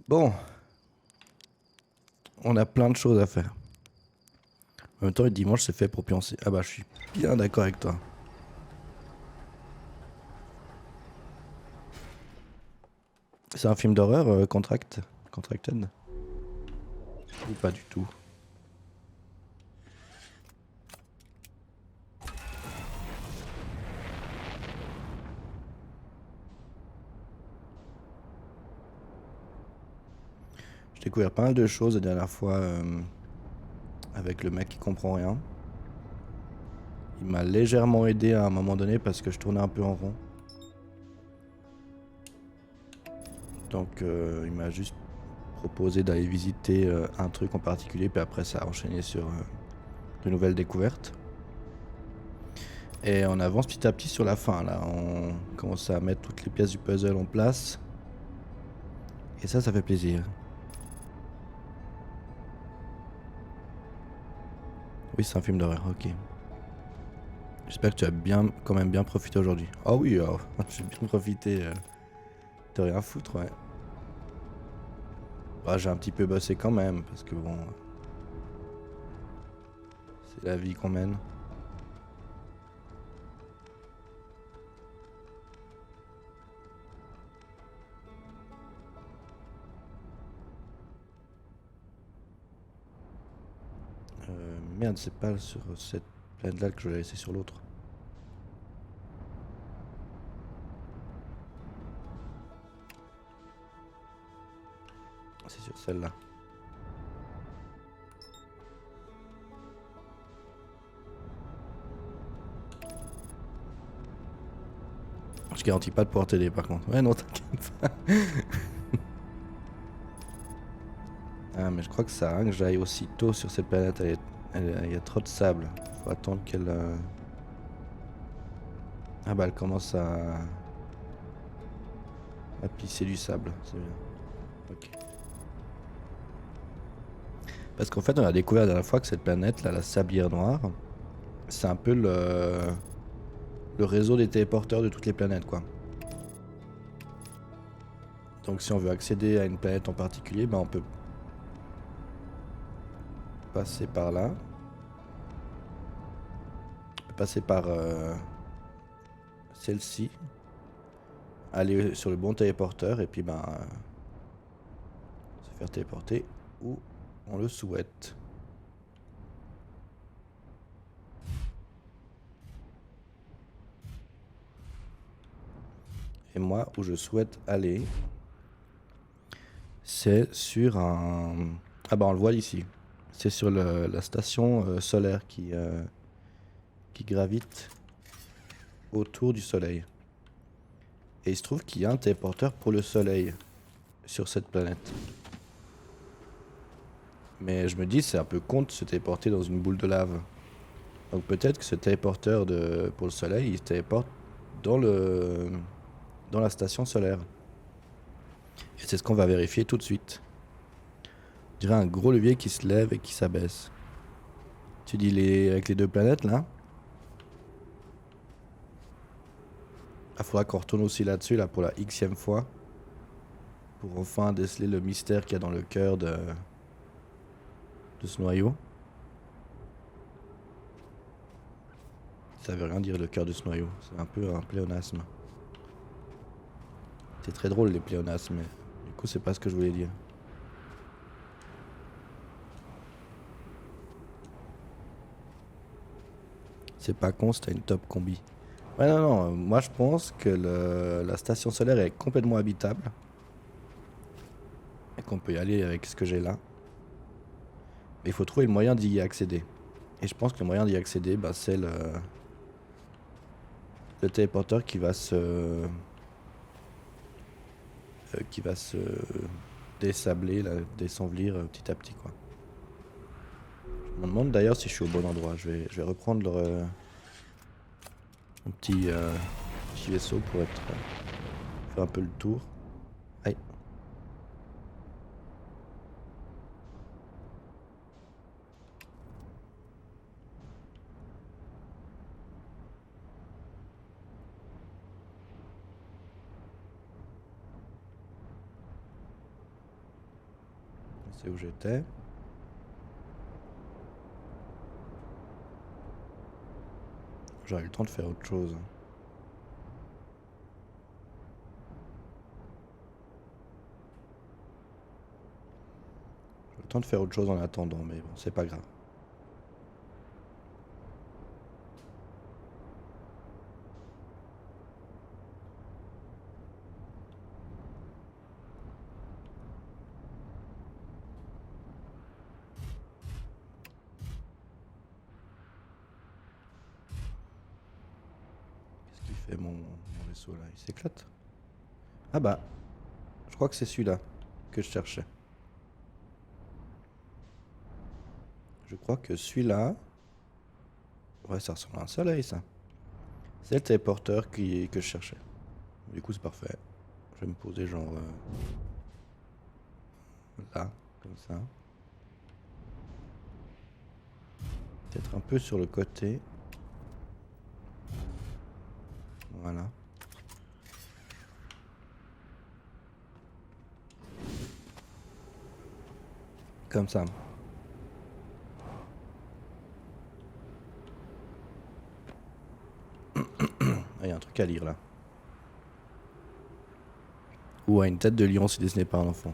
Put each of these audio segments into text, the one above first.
Bon, on a plein de choses à faire. En même temps, le dimanche, c'est fait pour pioncer. Ah bah, je suis bien d'accord avec toi. C'est un film d'horreur, Contracted? Ou pas du tout? J'ai découvert pas mal de choses la dernière fois avec le mec qui comprend rien. Il m'a légèrement aidé à un moment donné parce que je tournais un peu en rond. Donc il m'a juste proposé d'aller visiter un truc en particulier, puis après ça a enchaîné sur de nouvelles découvertes. Et on avance petit à petit sur la fin là, on commence à mettre toutes les pièces du puzzle en place. Et ça fait plaisir. Oui, c'est un film d'horreur, ok. J'espère que tu as quand même bien profité aujourd'hui. Ah oui, j'ai bien profité de rien foutre, ouais. Bah, j'ai un petit peu bossé quand même, parce que bon, c'est la vie qu'on mène. Merde, c'est pas sur cette planète-là que je l'ai laissé sur l'autre. C'est sur celle-là. Je garantis pas de pouvoir t'aider par contre. Ouais, non, t'inquiète pas. Ah, mais je crois que ça sert à rien que j'aille aussitôt sur cette planète. Il y a trop de sable. Faut attendre qu'elle. Ah bah, elle commence à pisser du sable. C'est bien. Ok. Parce qu'en fait, on a découvert la dernière fois que cette planète, là, la Sablière Noire, c'est un peu le réseau des téléporteurs de toutes les planètes, quoi. Donc si on veut accéder à une planète en particulier, ben on peut passer par là. On peut passer par celle-ci, aller sur le bon téléporteur et puis ben se faire téléporter où on le souhaite. Et moi, où je souhaite aller, c'est sur un... Ah bah on le voit ici. C'est sur la station solaire qui gravite autour du Soleil. Et il se trouve qu'il y a un téléporteur pour le Soleil sur cette planète. Mais je me dis, c'est un peu con de se téléporter dans une boule de lave. Donc peut-être que ce téléporteur pour le Soleil, il se téléporte dans dans la station solaire. Et c'est ce qu'on va vérifier tout de suite. On dirait un gros levier qui se lève et qui s'abaisse. Tu dis avec les deux planètes là. Il faudra qu'on retourne aussi là-dessus là, pour la xème fois. Pour enfin déceler le mystère qu'il y a dans le cœur de ce noyau. Ça veut rien dire le cœur de ce noyau. C'est un peu un pléonasme. C'est très drôle les pléonasmes, mais du coup c'est pas ce que je voulais dire. C'est pas con, c'était une top combi. Ouais, non, non, moi je pense que la station solaire est complètement habitable. Et qu'on peut y aller avec ce que j'ai là. Mais il faut trouver le moyen d'y accéder. Et je pense que le moyen d'y accéder, bah, c'est le téléporteur qui va se désabler, là, désenvelir petit à petit, quoi. Je me demande d'ailleurs si je suis au bon endroit. Je vais reprendre mon petit vaisseau pour faire un peu le tour. Aïe. C'est où j'étais. J'aurais eu le temps de faire autre chose. J'ai eu le temps de faire autre chose en attendant, mais bon, c'est pas grave. Qu'est-ce qu'il fait mon vaisseau là? Il s'éclate? Ah bah, je crois que c'est celui-là que je cherchais. Je crois que celui-là... Ouais, ça ressemble à un soleil, ça. C'est le téléporteur que je cherchais. Du coup, c'est parfait. Je vais me poser genre... là, comme ça. Peut-être un peu sur le côté. Voilà. Comme ça. Il y a un truc à lire là. Ou à une tête de lion si dessiné par un enfant.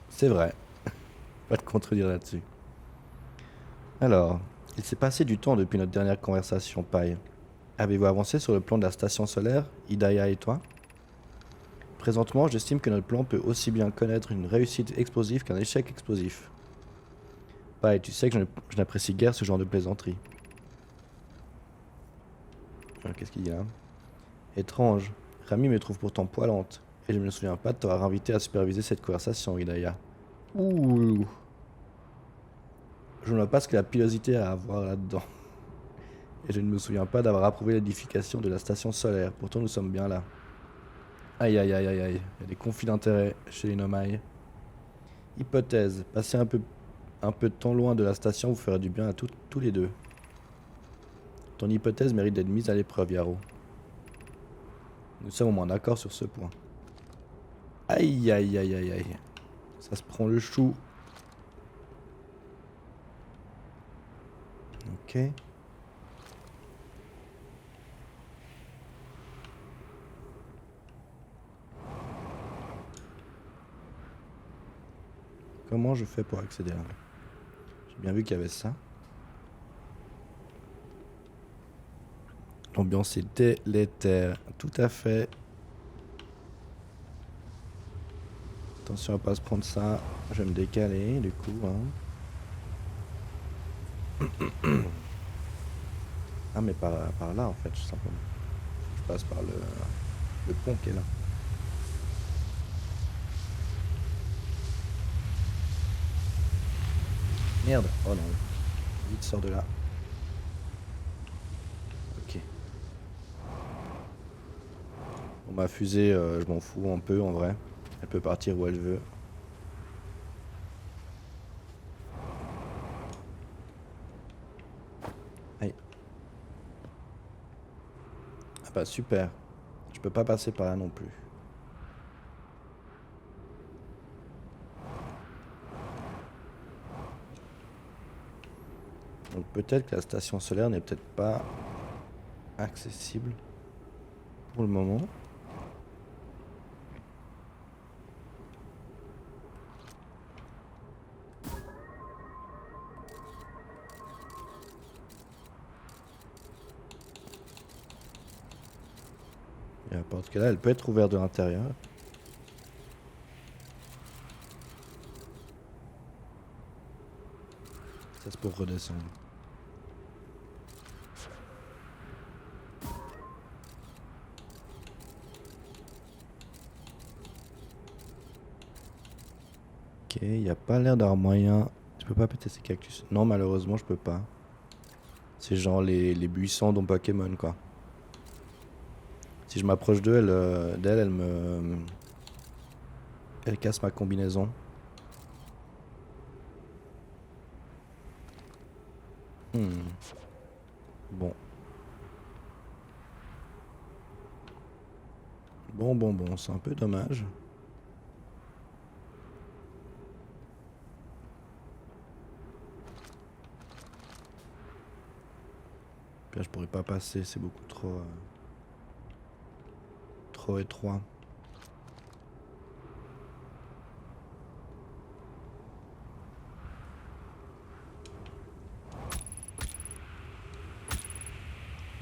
C'est vrai. Pas de contredire là-dessus. Alors, il s'est passé du temps depuis notre dernière conversation, Paille. Avez-vous avancé sur le plan de la station solaire, Hidaya et toi? Présentement, j'estime que notre plan peut aussi bien connaître une réussite explosive qu'un échec explosif. Paille, tu sais que je n'apprécie guère ce genre de plaisanterie. Qu'est-ce qu'il dit là? Étrange. Rami me trouve pourtant poilante. Et je ne me souviens pas de t'avoir invité à superviser cette conversation, Hidaya. Ouh. Je ne vois pas ce que la pilosité a à voir là-dedans. Et je ne me souviens pas d'avoir approuvé l'édification de la station solaire. Pourtant, nous sommes bien là. Aïe aïe aïe aïe aïe. Il y a des conflits d'intérêts chez les Nomai. Hypothèse. Passer un peu de temps loin de la station vous ferait du bien à tous les deux. Ton hypothèse mérite d'être mise à l'épreuve, Yaro. Nous sommes au moins d'accord sur ce point. Aïe aïe aïe aïe aïe. Ça se prend le chou. Ok. Comment je fais pour accéder là? J'ai bien vu qu'il y avait ça. L'ambiance est délétère. Tout à fait. Attention à pas se prendre ça. Je vais me décaler du coup. Hein. Ah mais par là en fait, tout simplement. Je passe par le pont qui est là. Merde. Oh non. Vite, sors de là. Ok. Bon, ma fusée, je m'en fous un peu en vrai. Elle peut partir où elle veut. Aïe. Ah bah super. Je peux pas passer par là non plus. Donc peut-être que la station solaire n'est peut-être pas accessible pour le moment. Et la porte qu'elle a, elle peut être ouverte de l'intérieur. Ça c'est pour redescendre. Ok, il n'y a pas l'air d'avoir moyen. Je peux pas péter ces cactus. Non, malheureusement, je peux pas. C'est genre les buissons dans Pokémon, quoi. Si je m'approche d'elle, elle casse ma combinaison. Bon. Bon, c'est un peu dommage. Là, je pourrais pas passer, c'est beaucoup trop étroit.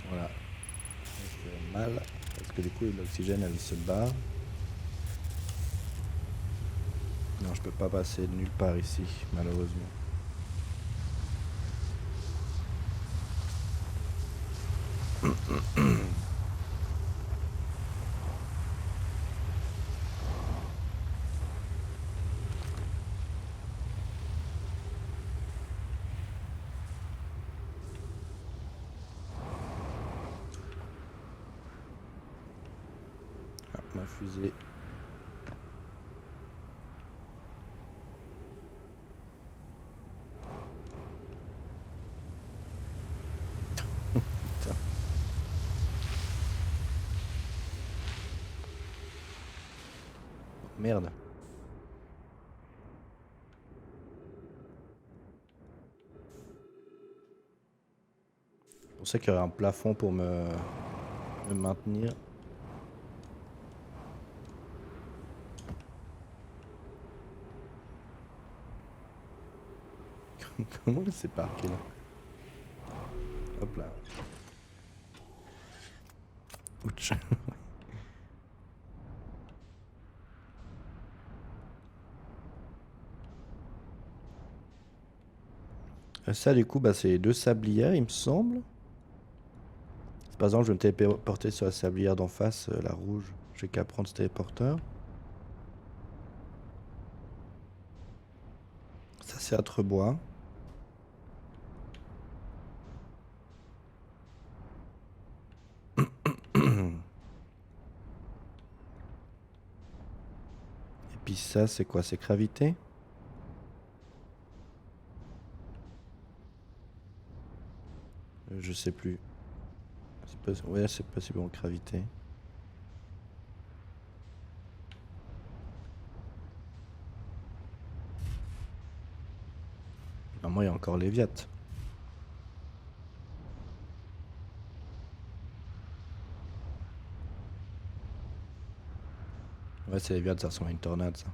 Voilà. Ça fait mal parce que du coup l'oxygène elle se barre. Non, je peux pas passer nulle part ici, malheureusement. Ah, ma fusée. Putain. Merde. Je pensais qu'il y aurait un plafond pour me maintenir. Comment il s'est parqué là? Hop là. Ouch. Ça du coup bah c'est les deux sablières il me semble. Par exemple je vais me téléporter sur la sablière d'en face, la rouge. J'ai qu'à prendre ce téléporteur. Ça c'est à Trebois. Et puis ça c'est quoi? C'est gravité? Je sais plus. Ouais c'est possiblement gravité. Normalement il y a encore Léviat. Ouais c'est Léviat, ça ressemble à une tornade ça.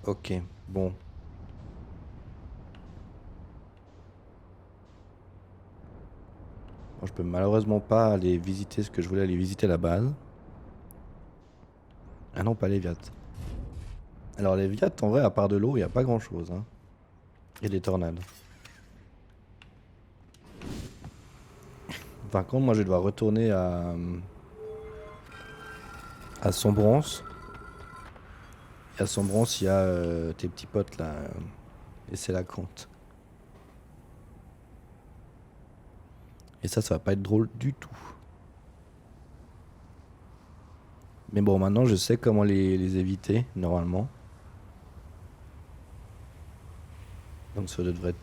Ok, bon. Bon, je peux malheureusement pas aller visiter ce que je voulais aller visiter à la base. Ah non, pas Léviat. Alors Léviat, en vrai, à part de l'eau, il n'y a pas grand chose. Hein. Il y a des tornades. Par contre, moi je vais devoir retourner à Sombrance. Et à Sombrance, il y a tes petits potes là. Et c'est la compte. Et ça va pas être drôle du tout. Mais bon, maintenant je sais comment les éviter, normalement. Donc ça devrait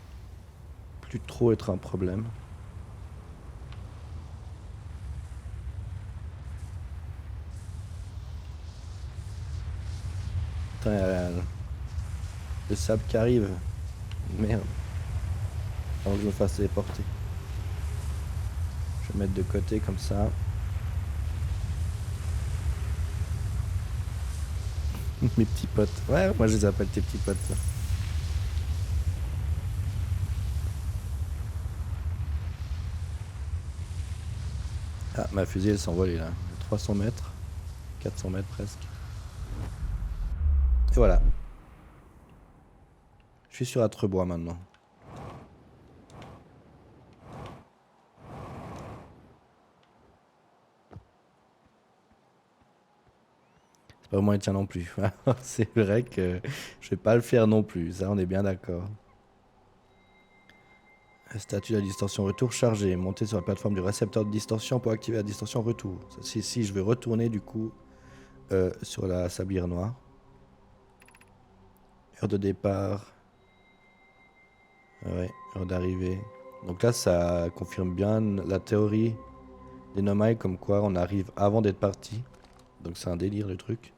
plus trop être un problème. Putain, il y a le sable qui arrive. Merde. Avant que je me fasse téléporter. Je vais mettre de côté comme ça. Mes petits potes. Ouais, moi je les appelle tes petits potes. Là. Ah, ma fusée elle s'est envolée là. 300 mètres. 400 mètres presque. Et voilà. Je suis sur Atrebois maintenant. C'est pas vraiment tien non plus. C'est vrai que je vais pas le faire non plus. Ça, on est bien d'accord. Statut de la distorsion retour chargé. Monter sur la plateforme du récepteur de distorsion pour activer la distorsion retour. Si je vais retourner du coup sur la sablière noire. Heure de départ. Ouais, heure d'arrivée. Donc là, ça confirme bien la théorie des Nomai comme quoi on arrive avant d'être parti. Donc c'est un délire le truc.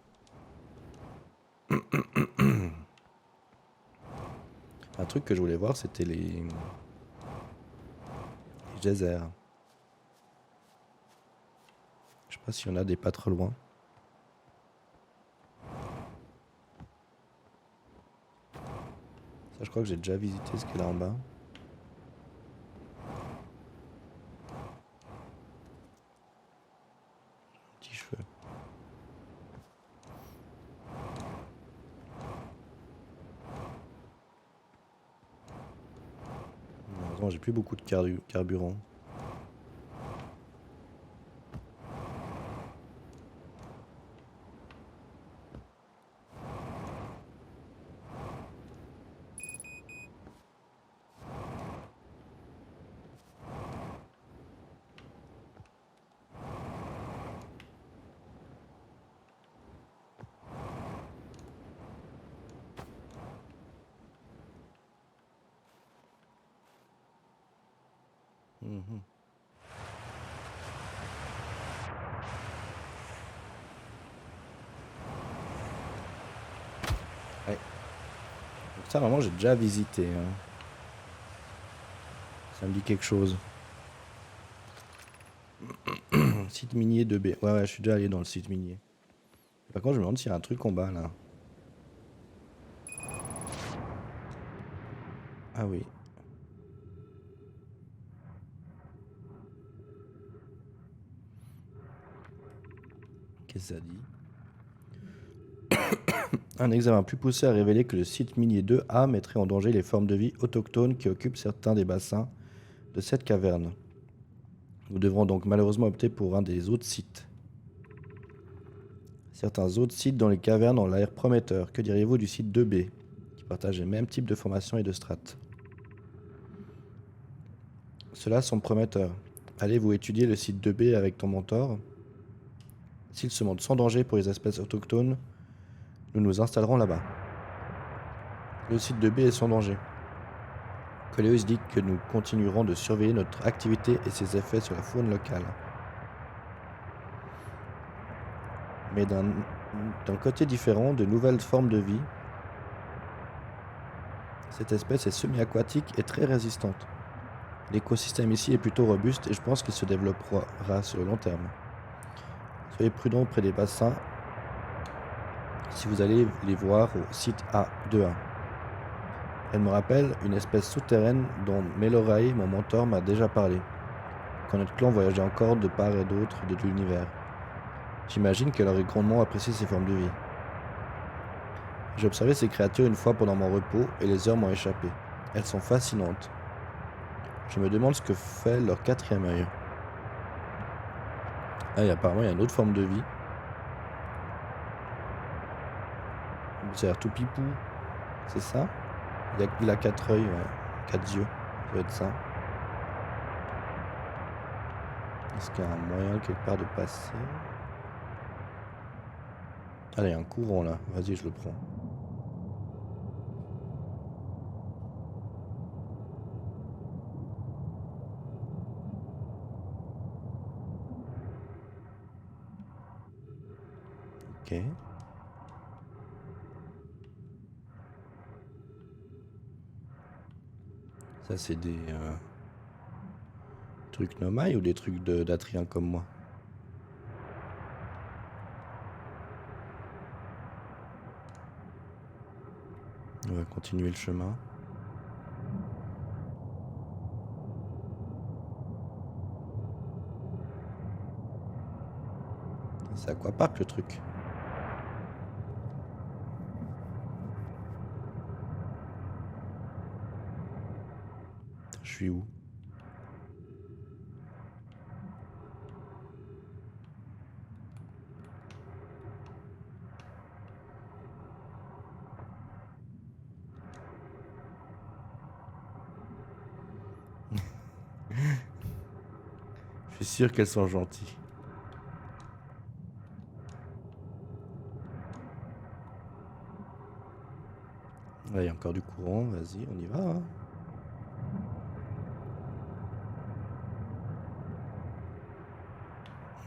Un truc que je voulais voir, c'était les geysers. Je sais pas s'il y en a des pas trop loin. Ça, je crois que j'ai déjà visité ce qu'il y a là en bas. Petit cheveu. Malheureusement, j'ai plus beaucoup de carburant. Mhm. Ouais. Donc ça, vraiment, j'ai déjà visité. Hein. Ça me dit quelque chose. Site minier 2B. Ouais, je suis déjà allé dans le site minier. Par contre, je me demande s'il y a un truc en bas, là. Ah oui. Qu'est-ce que ça dit? Un examen plus poussé a révélé que le site minier 2A mettrait en danger les formes de vie autochtones qui occupent certains des bassins de cette caverne. Nous devrons donc malheureusement opter pour un des autres sites. Certains autres sites dans les cavernes ont l'air prometteurs. Que diriez-vous du site 2B, qui partage les mêmes types de formations et de strates? Ceux-là sont prometteurs. Allez-vous étudier le site 2B avec ton mentor? S'il se montre sans danger pour les espèces autochtones, nous nous installerons là-bas. Le site 2B est sans danger. Coleus dit que nous continuerons de surveiller notre activité et ses effets sur la faune locale. Mais d'un côté différent, de nouvelles formes de vie. Cette espèce est semi-aquatique et très résistante. L'écosystème ici est plutôt robuste et je pense qu'il se développera sur le long terme. Soyez prudents près des bassins si vous allez les voir au site A2A. Elle me rappelle une espèce souterraine dont Melorae, mon mentor, m'a déjà parlé, quand notre clan voyageait encore de part et d'autre de l'univers. J'imagine qu'elle aurait grandement apprécié ces formes de vie. J'ai observé ces créatures une fois pendant mon repos et les heures m'ont échappé. Elles sont fascinantes. Je me demande ce que fait leur quatrième œil. Ah, et apparemment, il y a une autre forme de vie. Ça a l'air tout pipou. C'est ça? Il a 4 œils, ouais. 4 yeux. Ça doit être ça. Est-ce qu'il y a un moyen quelque part de passer? Ah, il y a un courant là. Vas-y, je le prends. Ok. Ça, c'est des trucs nomai ou des trucs d'Atrien comme moi? On va continuer le chemin. C'est Aquapark le truc. Je suis où? Je suis sûr qu'elles sont gentilles. Là, il y a encore du courant. Vas-y, on y va. Hein.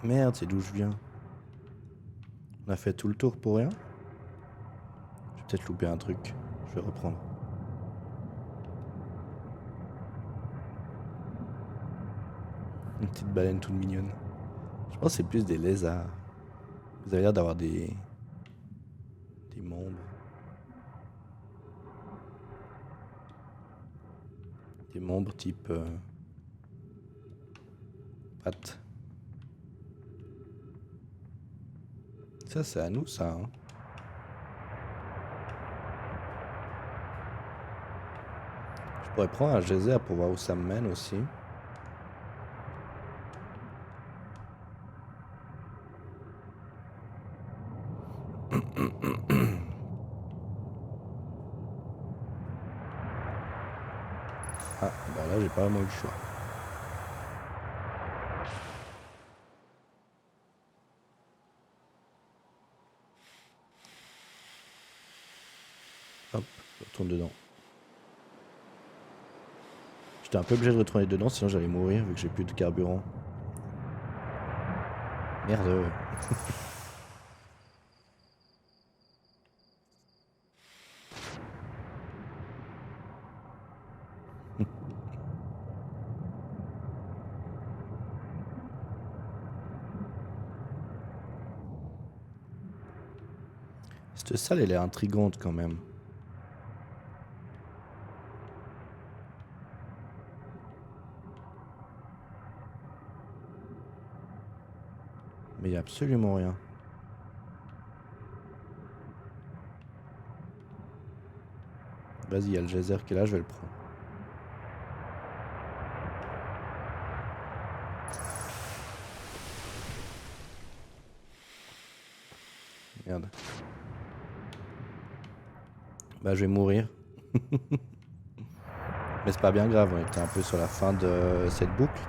Merde, c'est d'où je viens. On a fait tout le tour pour rien. J'ai peut-être loupé un truc. Je vais reprendre. Une petite baleine toute mignonne. Je pense que c'est plus des lézards. Vous avez l'air d'avoir des membres. Des membres type pattes. Ça, c'est à nous, ça. Hein. Je pourrais prendre un geyser pour voir où ça me mène aussi. Ah, bah là, j'ai pas vraiment eu le choix. Hop, je retourne dedans. J'étais un peu obligé de retourner dedans, sinon j'allais mourir vu que j'ai plus de carburant. Merde. Cette salle, elle est intrigante quand même. Mais il n'y a absolument rien. Vas-y, il y a le geyser qui est là, je vais le prendre. Merde. Bah, je vais mourir. Mais c'est pas bien grave, on était un peu sur la fin de cette boucle.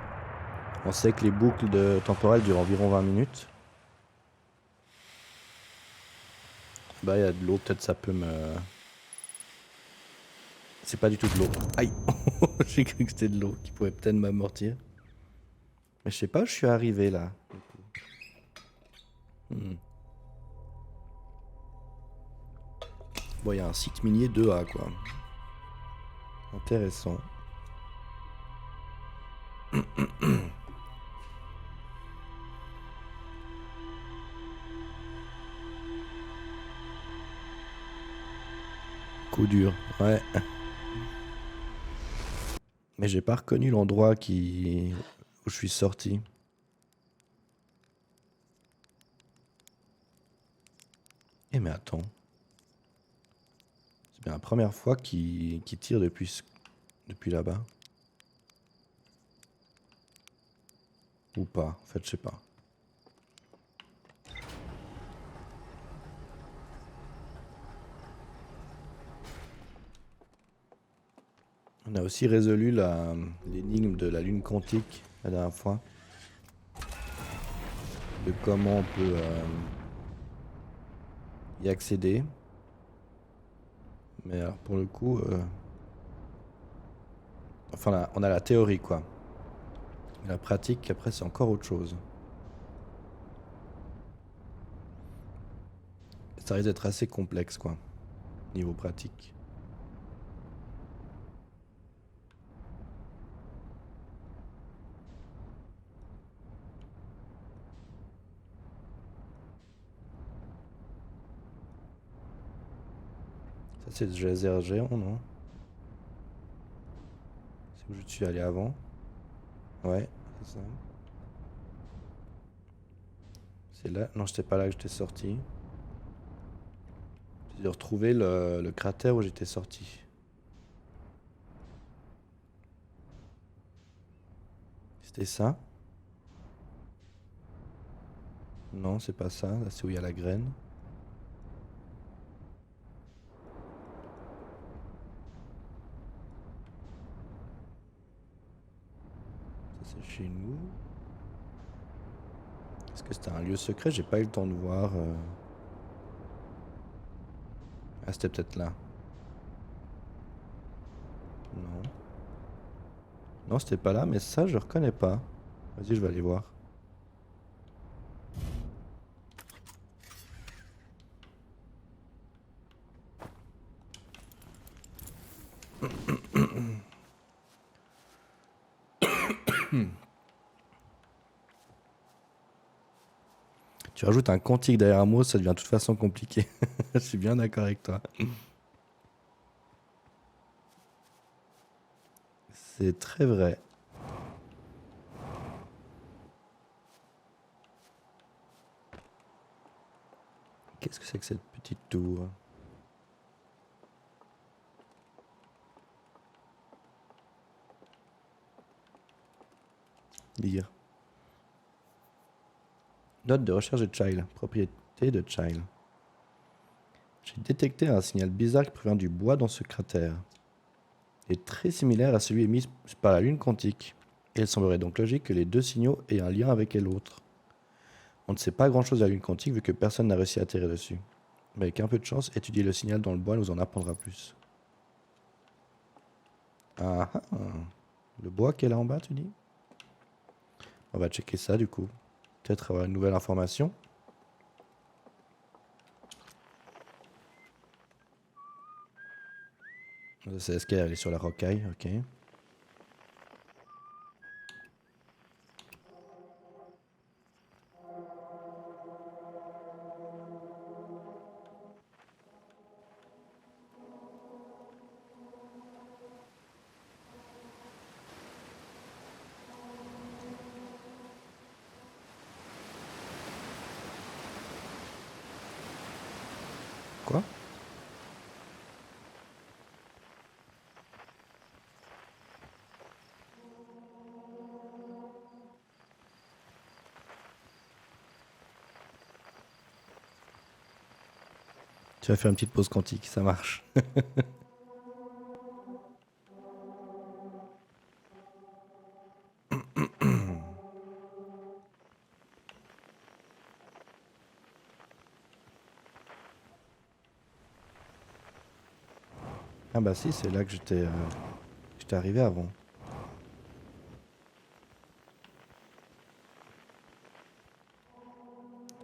On sait que les boucles temporelles durent environ 20 minutes. Bah, il y a de l'eau, peut-être ça peut me... C'est pas du tout de l'eau. Aïe. J'ai cru que c'était de l'eau qui pouvait peut-être m'amortir. Mais je sais pas où je suis arrivé là. Bon, il y a un site minier 2A quoi. Intéressant. Coup dur, ouais. Mais j'ai pas reconnu l'endroit où je suis sorti. Eh mais attends. C'est bien la première fois qu'il tire depuis là-bas. Ou pas, en fait je sais pas. On a aussi résolu l'énigme de la lune quantique la dernière fois. De comment on peut y accéder. Mais alors pour le coup... Enfin là, on a la théorie quoi. Mais la pratique après c'est encore autre chose. Ça risque d'être assez complexe quoi. Niveau pratique. Ça c'est le geyser géant non? C'est où je suis allé avant. Ouais, c'est ça. C'est là. Non, j'étais pas là que j'étais sorti. J'ai dû retrouver le cratère où j'étais sorti. C'était ça? Non, c'est pas ça. Là, c'est où il y a la graine. Ça, c'est chez nous. Est-ce que c'était un lieu secret? J'ai pas eu le temps de voir. Ah, c'était peut-être là. Non. Non, c'était pas là, mais ça, je reconnais pas. Vas-y, je vais aller voir. Tu rajoutes un quantique derrière un mot, ça devient de toute façon compliqué. Je suis bien d'accord avec toi. C'est très vrai. Qu'est-ce que c'est que cette petite tour? Lire. Note de recherche de Child. Propriété de Child. J'ai détecté un signal bizarre qui provient du bois dans ce cratère. Il est très similaire à celui émis par la lune quantique. Et il semblerait donc logique que les deux signaux aient un lien avec l'autre. On ne sait pas grand-chose de la lune quantique vu que personne n'a réussi à atterrir dessus. Mais avec un peu de chance, étudier le signal dans le bois nous en apprendra plus. Ah ah. Le bois qui est là en bas, tu dis? On va checker ça du coup. Peut-être avoir une nouvelle information. C'est ce qu'elle est sur la rocaille, ok. Quoi? Tu vas faire une petite pause quantique, ça marche. Ah bah si, c'est là que j'étais arrivé avant.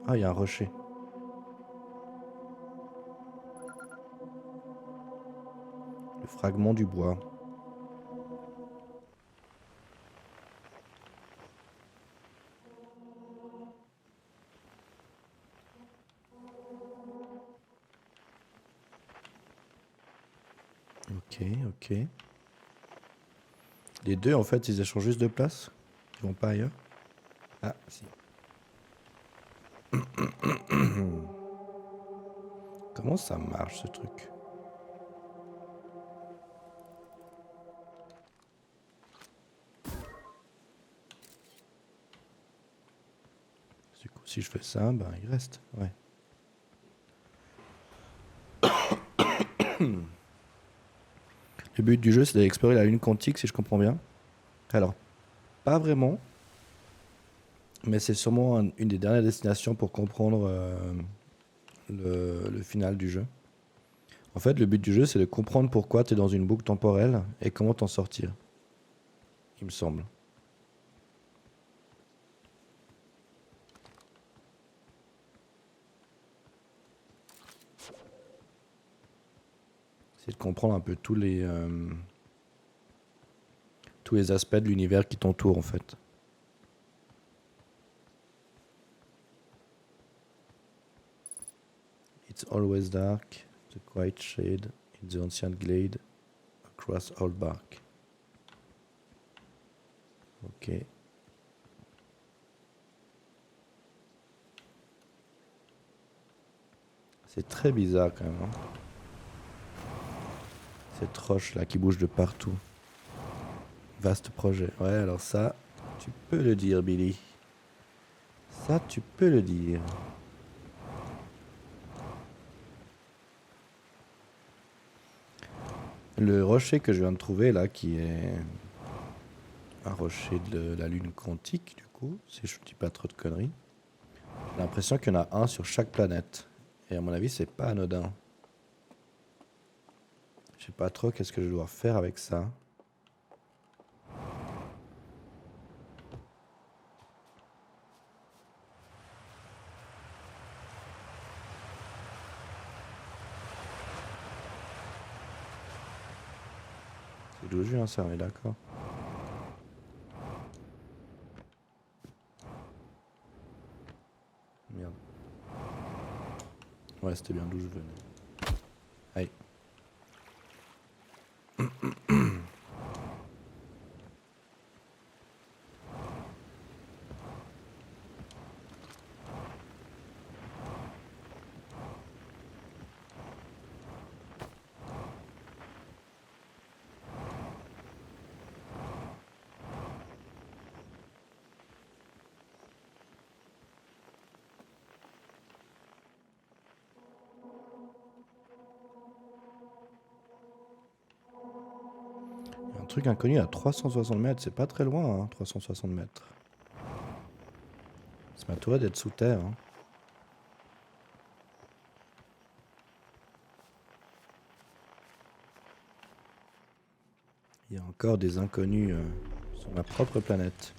Ah, il y a un rocher. Le fragment du bois. Ok, ok. Les deux, en fait, ils échangent juste de place? Ils vont pas ailleurs? Ah, si. Comment ça marche, ce truc? Du coup, si je fais ça, ben, il reste. Ouais. Le but du jeu, c'est d'explorer la lune quantique, si je comprends bien. Alors, pas vraiment, mais c'est sûrement une des dernières destinations pour comprendre le final du jeu. En fait, le but du jeu, c'est de comprendre pourquoi tu es dans une boucle temporelle et comment t'en sortir. Il me semble. C'est de comprendre un peu tous les aspects de l'univers qui t'entoure, en fait. It's always dark, the quiet shade in the ancient glade across old bark. Ok. C'est très bizarre quand même. Hein. Cette roche là qui bouge de partout. Vaste projet. Ouais, alors ça, tu peux le dire, Billy. Ça, tu peux le dire. Le rocher que je viens de trouver là, qui est un rocher de la lune quantique, du coup, si je ne dis pas trop de conneries, j'ai l'impression qu'il y en a un sur chaque planète. Et à mon avis, c'est pas anodin. Je sais pas trop qu'est-ce que je dois faire avec ça. C'est d'où je viens ça, on est d'accord. Merde. Ouais, c'était bien d'où je venais. Aïe. Un truc inconnu à 360 mètres, c'est pas très loin, hein, 360 mètres. Ça m'attendait d'être sous terre. Hein. Il y a encore des inconnus sur ma propre planète.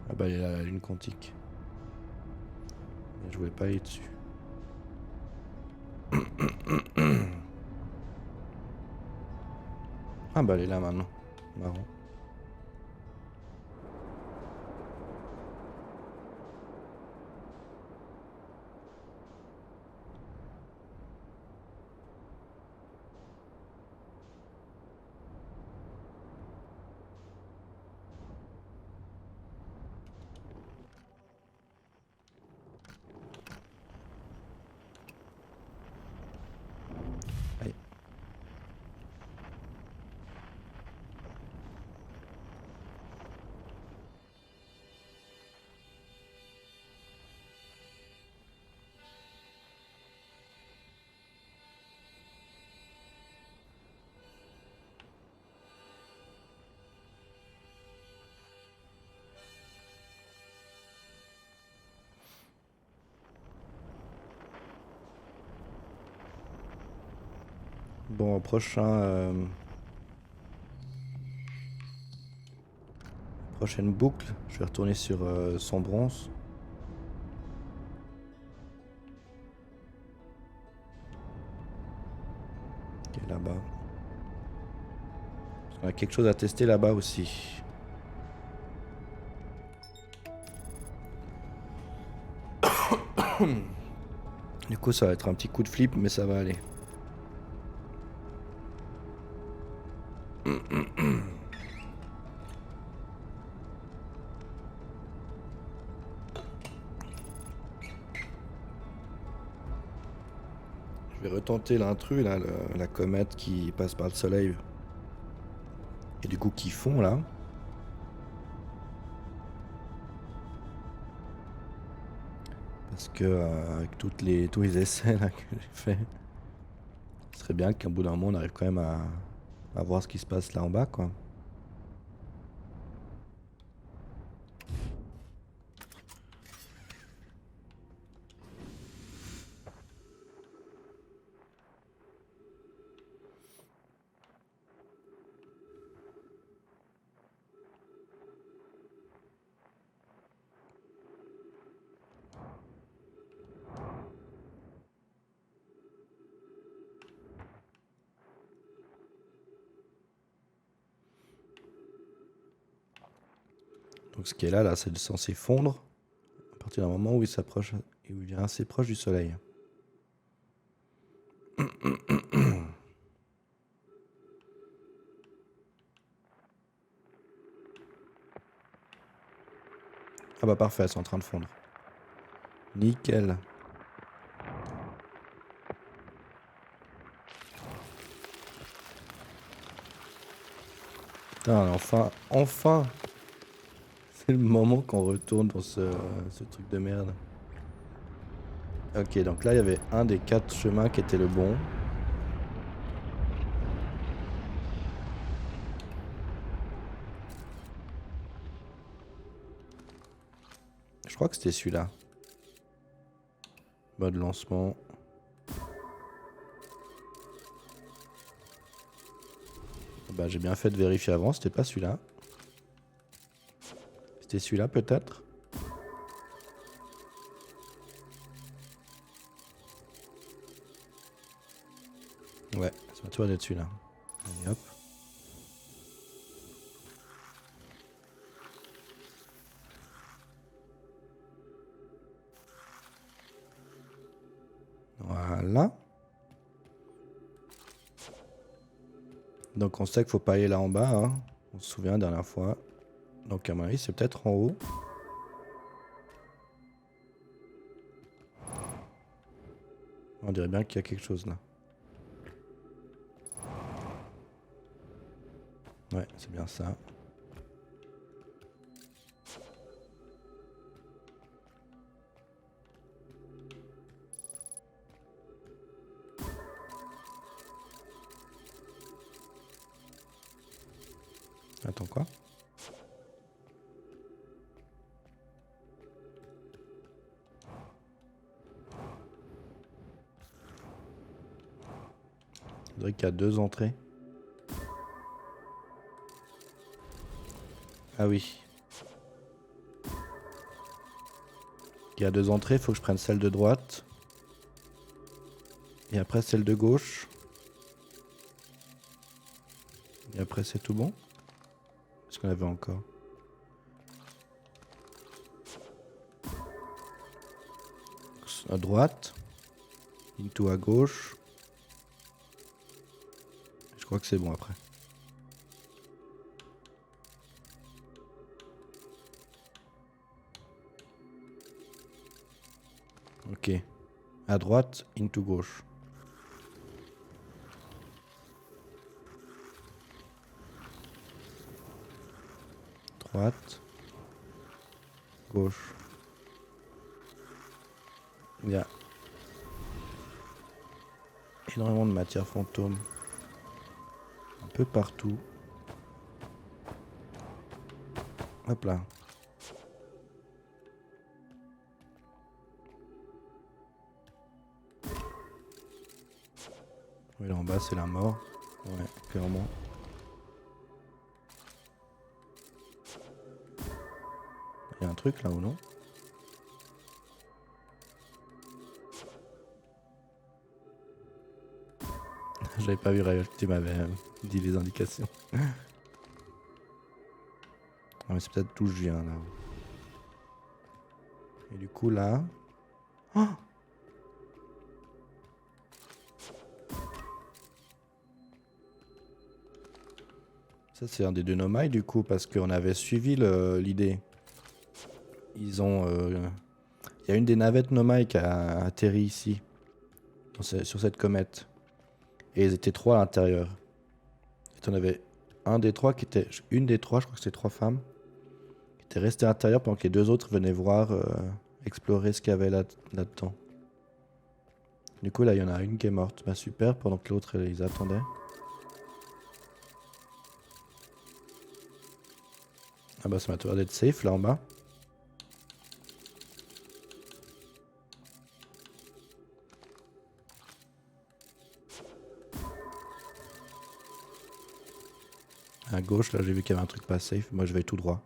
Ah bah il y a la lune quantique. Mais je voulais pas aller dessus. Ah bah elle est là maintenant. Marrant. Aïe. Bon, prochaine boucle, je vais retourner sur son bronze. Qui est là-bas. Parce qu'on a quelque chose à tester là-bas aussi. Du coup, ça va être un petit coup de flip, mais ça va aller. Je vais retenter l'intrus, là, la comète qui passe par le soleil. Et du coup, qui fond, là. Parce que, avec tous les essais là, que j'ai fait, ce serait bien qu'un bout d'un moment, on arrive quand même à voir ce qui se passe là en bas, quoi. Donc ce qui est là, c'est censé fondre à partir d'un moment où il s'approche, où il vient assez proche du soleil. Ah bah parfait, c'est en train de fondre. Nickel. Putain, enfin, c'est le moment qu'on retourne dans ce truc de merde. Ok, donc là, il y avait un des 4 chemins qui était le bon. Je crois que c'était celui-là. Mode lancement. Bah, j'ai bien fait de vérifier avant, c'était pas celui-là. C'était celui-là peut-être. toi d'être celui-là. Allez hop. Voilà. Donc on sait qu'il faut pas aller là en bas, hein. On se souvient la dernière fois. Donc à mon avis c'est peut-être en haut. On dirait bien qu'il y a quelque chose là. Ouais, c'est bien ça. Attends quoi? On dirait qu'il y a 2 entrées. Ah oui. Il y a 2 entrées, il faut que je prenne celle de droite. Et après celle de gauche. Et après c'est tout bon? Est-ce qu'on avait encore? À droite. Into à gauche. Je crois que c'est bon après. Ok. À droite, into gauche. Droite. Gauche. Il y a énormément de matière fantôme. Un peu partout. Hop là. Oui, là en bas c'est la mort. Ouais, clairement. Il y a un truc là ou non? J'avais pas vu Riot, tu m'avais dit les indications. Ah mais c'est peut-être d'où je viens là. Et du coup là... Oh, ça c'est un des 2 Nomai du coup parce qu'on avait suivi l'idée. Ils ont... Il y a une des navettes Nomai qui a atterri ici. Sur cette comète. Et ils étaient 3 à l'intérieur. Et t'en avais un des 3 qui était... Une des 3, je crois que c'était 3 femmes. Qui était restée à l'intérieur pendant que les 2 autres venaient voir... explorer ce qu'il y avait là-dedans. Du coup là il y en a une qui est morte. Bah super, pendant que l'autre ils attendaient. Ah bah ça m'a l'air d'être safe là en bas. À gauche là j'ai vu qu'il y avait un truc pas safe. Moi je vais tout droit.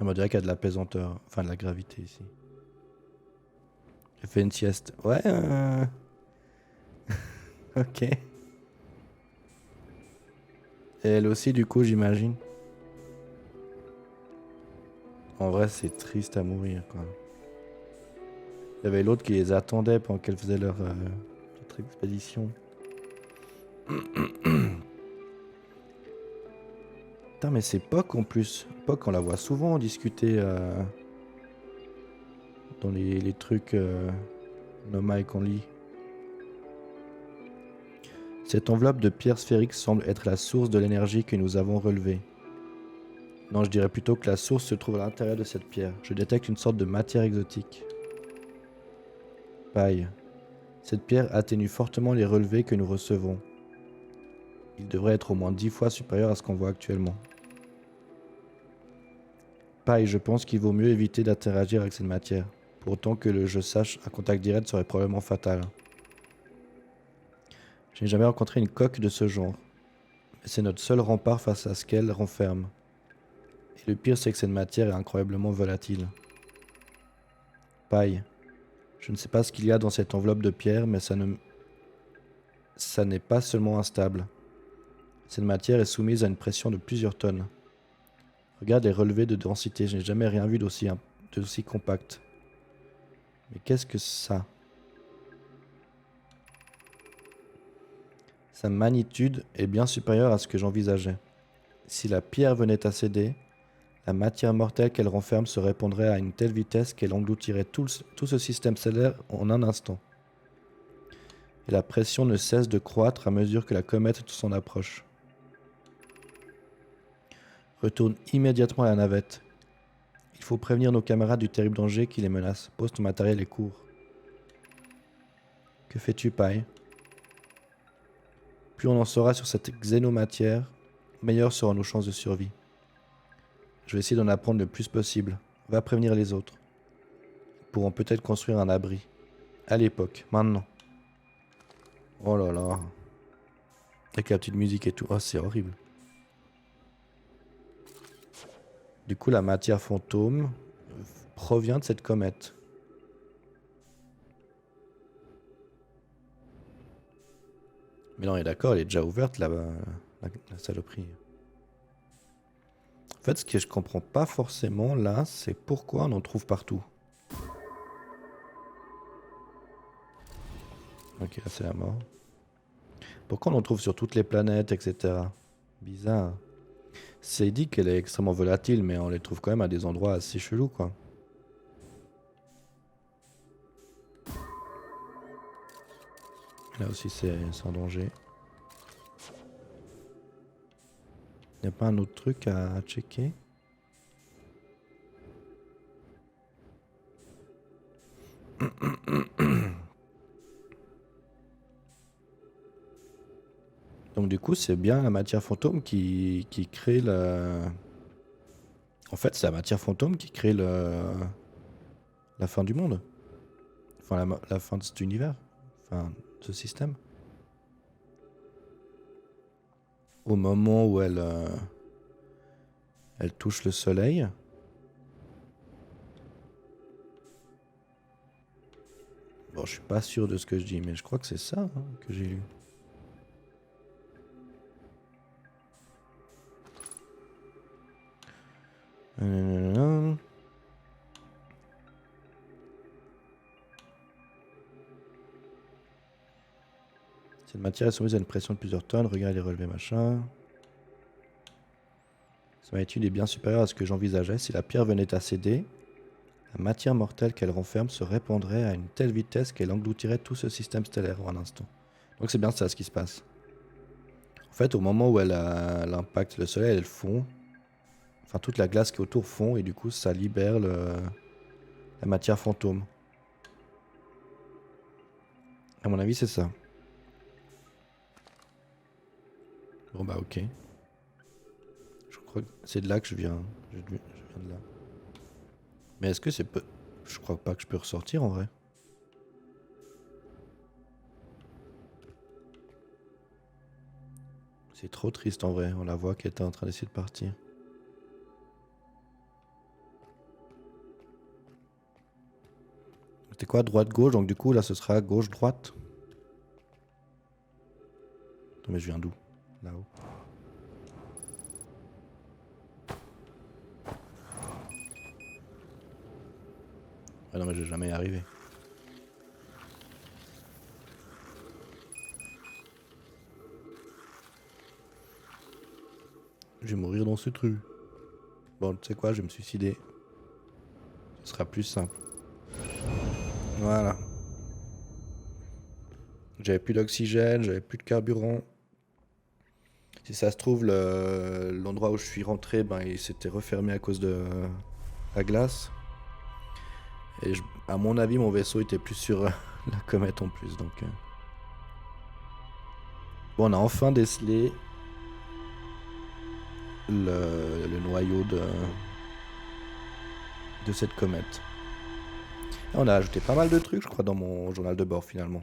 On dirait qu'il y a de la pesanteur. Enfin de la gravité ici. J'ai fait une sieste. Ouais. Ok. Et elle aussi du coup j'imagine. En vrai c'est triste à mourir quoi. Il y avait l'autre qui les attendait pendant qu'elles faisaient leur petite expédition. Putain mais c'est Puck en plus. Puck on la voit souvent discuter dans les trucs Nomai qu'on lit. Cette enveloppe de pierre sphérique semble être la source de l'énergie que nous avons relevée. Non, je dirais plutôt que la source se trouve à l'intérieur de cette pierre. Je détecte une sorte de matière exotique. Paille. Cette pierre atténue fortement les relevés que nous recevons. Il devrait être au moins 10 fois supérieur à ce qu'on voit actuellement. Paille, je pense qu'il vaut mieux éviter d'interagir avec cette matière. Pour autant que je sache, un contact direct serait probablement fatal. Je n'ai jamais rencontré une coque de ce genre. Mais c'est notre seul rempart face à ce qu'elle renferme. Et le pire, c'est que cette matière est incroyablement volatile. Paille. Je ne sais pas ce qu'il y a dans cette enveloppe de pierre, mais ça n'est pas seulement instable. Cette matière est soumise à une pression de plusieurs tonnes. Regarde les relevés de densité, je n'ai jamais rien vu d'aussi compact. Mais qu'est-ce que ça? Sa magnitude est bien supérieure à ce que j'envisageais. Si la pierre venait à céder, la matière mortelle qu'elle renferme se répandrait à une telle vitesse qu'elle engloutirait tout ce système stellaire en un instant. Et la pression ne cesse de croître à mesure que la comète s'en approche. Retourne immédiatement à la navette. Il faut prévenir nos camarades du terrible danger qui les menace. Pose ton matériel et cours. Que fais-tu, Pai? Plus on en saura sur cette xénomatière, meilleures seront nos chances de survie. Je vais essayer d'en apprendre le plus possible. Va prévenir les autres. Ils pourront peut-être construire un abri. À l'époque, maintenant. Oh là là. Avec la petite musique et tout. Oh, c'est horrible. Du coup, la matière fantôme provient de cette comète. Mais non, on est d'accord, elle est déjà ouverte là-bas, la saloperie. En fait, ce que je comprends pas forcément là, c'est pourquoi on en trouve partout. Ok, là c'est la mort. Pourquoi on en trouve sur toutes les planètes, etc. Bizarre. C'est dit qu'elle est extrêmement volatile, mais on les trouve quand même à des endroits assez chelous, quoi. Là aussi, c'est sans danger. Y a pas un autre truc à checker? Donc du coup, c'est bien la matière fantôme qui crée le... En fait, c'est la matière fantôme qui crée la fin du monde. Enfin, la fin de cet univers. Enfin, de ce système. Au moment où elle touche le soleil. Bon, je suis pas sûr de ce que je dis, mais je crois que c'est ça que j'ai lu. Cette matière est soumise à une pression de plusieurs tonnes. Regarde les relevés, machin. Sa magnitude est bien supérieure à ce que j'envisageais. Si la pierre venait à céder, la matière mortelle qu'elle renferme se répandrait à une telle vitesse qu'elle engloutirait tout ce système stellaire en un instant. Donc c'est bien ça ce qui se passe. En fait, au moment où elle impacte le soleil, elle fond. Enfin, toute la glace qui est autour fond et du coup, ça libère la matière fantôme. À mon avis, c'est ça. Bon bah ok. Je crois que c'est de là que je viens. Je viens de là. Mais est-ce que c'est peu... Je crois pas que je peux ressortir en vrai. C'est trop triste en vrai. On la voit qui était en train d'essayer de partir. C'était quoi, droite-gauche? Donc du coup, là, ce sera gauche-droite. Attends, mais je viens d'où? Là-haut. Ah non, mais je vais jamais y arriver. Je vais mourir dans ce truc. Bon, tu sais quoi, je vais me suicider. Ce sera plus simple. Voilà. J'avais plus d'oxygène, j'avais plus de carburant. Si ça se trouve, l'endroit où je suis rentré, ben, il s'était refermé à cause de la glace. Et à mon avis, mon vaisseau était plus sur la comète en plus. Donc, bon, on a enfin décelé le noyau de cette comète. Et on a ajouté pas mal de trucs, je crois, dans mon journal de bord finalement.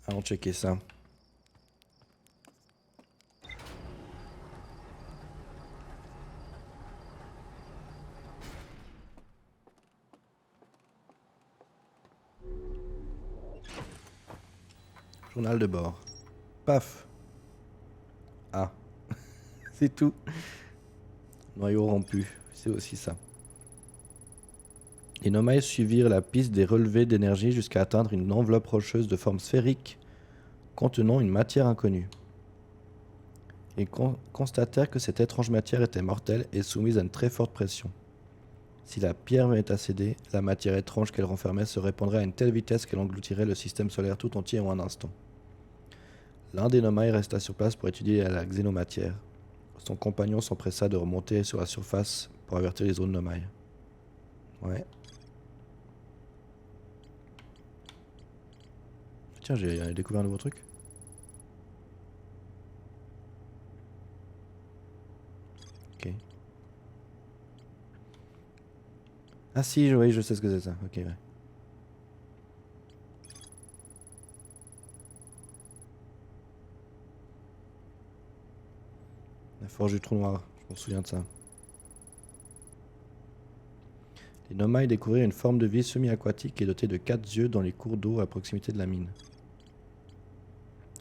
Allons checker ça. Journal de bord. Paf. Ah. C'est tout. Noyau rompu. C'est aussi ça. Les Nomai suivirent la piste des relevés d'énergie jusqu'à atteindre une enveloppe rocheuse de forme sphérique contenant une matière inconnue. Ils constatèrent que cette étrange matière était mortelle et soumise à une très forte pression. Si la pierre venait à céder, la matière étrange qu'elle renfermait se répandrait à une telle vitesse qu'elle engloutirait le système solaire tout entier en un instant. L'un des Nomai resta sur place pour étudier la xénomatière. Son compagnon s'empressa de remonter sur la surface pour avertir les autres Nomai. Ouais. Tiens, j'ai découvert un nouveau truc. Ok. Ah si, oui, je sais ce que c'est ça. Ok, ouais. La forge du trou noir, je m'en souviens de ça. Les Nomai découvrirent une forme de vie semi-aquatique et dotée de 4 yeux dans les cours d'eau à proximité de la mine.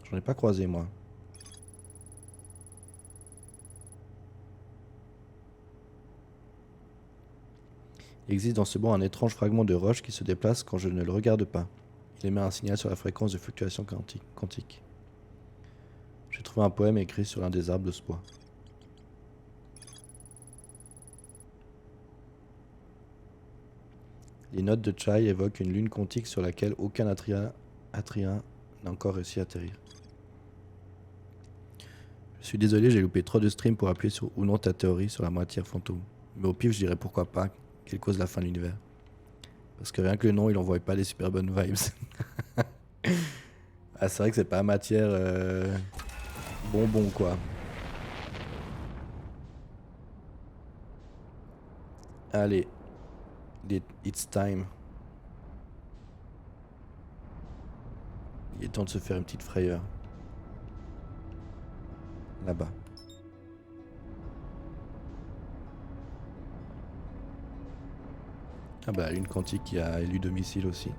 J'en ai pas croisé, moi. Il existe dans ce banc un étrange fragment de roche qui se déplace quand je ne le regarde pas. Il émet un signal sur la fréquence de fluctuation quantique. J'ai trouvé un poème écrit sur l'un des arbres de ce bois. Les notes de Chai évoquent une lune quantique sur laquelle aucun Atrien n'a encore réussi à atterrir. Je suis désolé, j'ai loupé trop de streams pour appuyer sur ou non ta théorie sur la matière fantôme. Mais au pif, je dirais pourquoi pas, qu'elle cause la fin de l'univers. Parce que rien que le nom, il envoie pas des super bonnes vibes. Ah, c'est vrai que c'est pas matière bonbon, quoi. Allez, it's time. Il est temps de se faire une petite frayeur. Là-bas. Ah bah, une quantique qui a élu domicile aussi.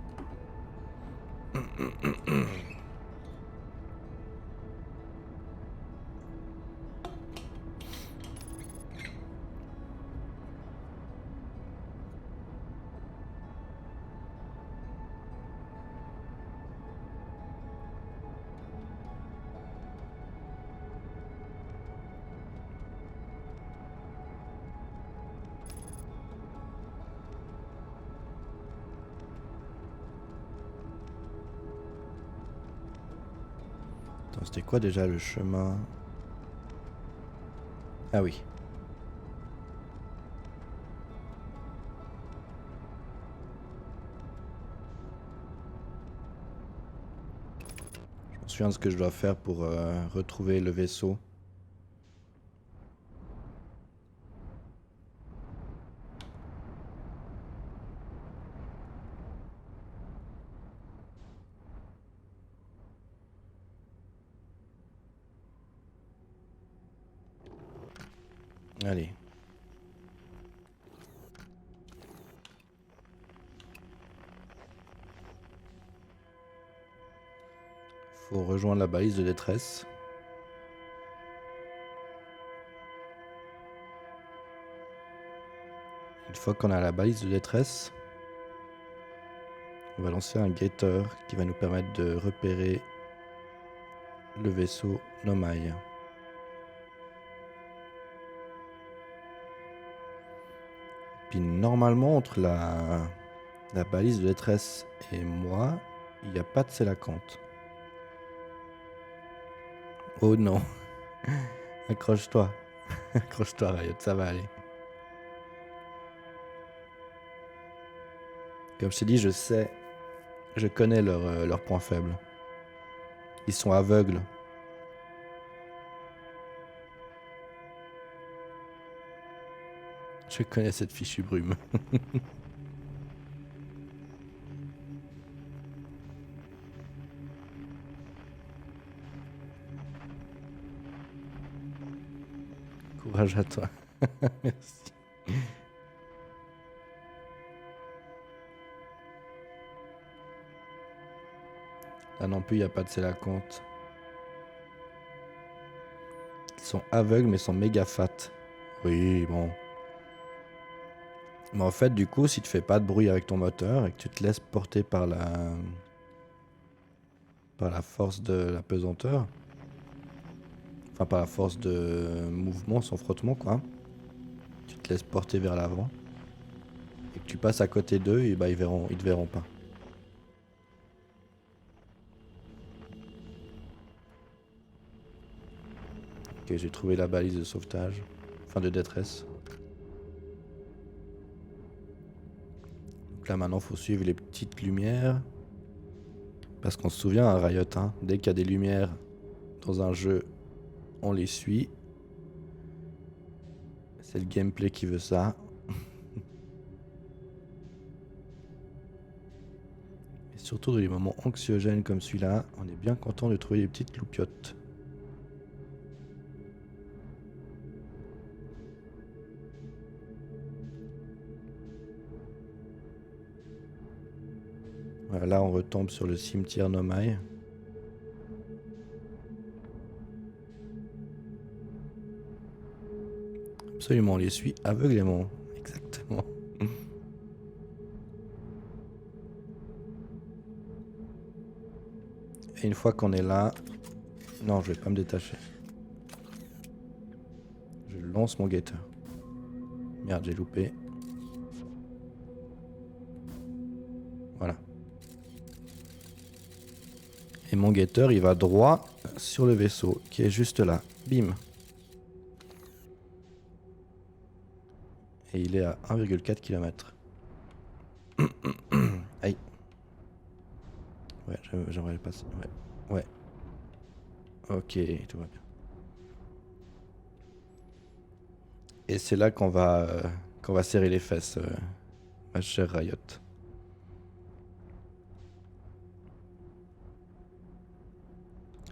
Attends, c'était quoi déjà le chemin? Ah oui. Je me souviens de ce que je dois faire pour retrouver le vaisseau. Allez. Faut rejoindre la balise de détresse. Une fois qu'on a la balise de détresse, on va lancer un gator qui va nous permettre de repérer le vaisseau Nomai. Puis normalement, entre la balise de détresse et moi, il n'y a pas de sélacanthe. Oh non. Accroche-toi. Accroche-toi, Riot, ça va aller. Comme je t'ai dit, je connais leurs points faibles. Ils sont aveugles. Je connais cette fichue brume. Courage à toi. Merci. Là non plus, il n'y a pas de sélaconte. Ils sont aveugles, mais ils sont méga fat. Oui, bon. Mais en fait, du coup, si tu fais pas de bruit avec ton moteur et que tu te laisses porter par la force de la pesanteur, enfin par la force de mouvement, son frottement, quoi, tu te laisses porter vers l'avant et que tu passes à côté d'eux, et bah ils te verront pas. Ok, j'ai trouvé la balise de sauvetage, enfin de détresse. Donc là maintenant, faut suivre les petites lumières. Parce qu'on se souvient à Riot, hein, dès qu'il y a des lumières dans un jeu, on les suit. C'est le gameplay qui veut ça. Et surtout dans les moments anxiogènes comme celui-là, on est bien content de trouver les petites loupiottes. Voilà, là on retombe sur le cimetière Nomai. Absolument, on les suit aveuglément. Exactement. Et une fois qu'on est là... Non, je vais pas me détacher. Je lance mon gator. Merde, j'ai loupé. Voilà. Et mon gator, il va droit sur le vaisseau, qui est juste là. Bim. Et il est à 1,4 km. Aïe. Ouais, j'aimerais le passer. Ouais. Ouais. Ok, tout va bien. Et c'est là qu'on va serrer les fesses, ma chère Riot.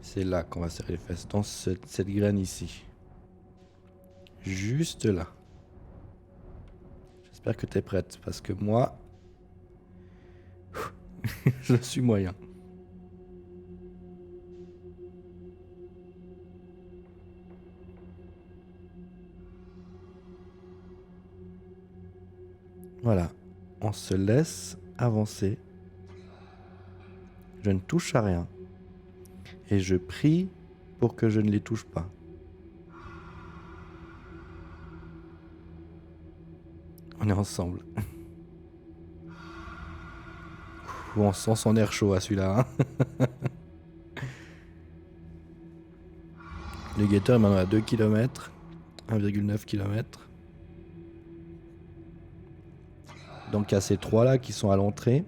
C'est là qu'on va serrer les fesses, dans cette graine ici. Juste là. J'espère que t'es prête, parce que moi, je suis moyen. Voilà, on se laisse avancer. Je ne touche à rien. Et je prie pour que je ne les touche pas. On est ensemble. On sent son air chaud à celui-là. Hein. Le gator est maintenant à 2 km. 1,9 km. Donc il y a ces trois là qui sont à l'entrée.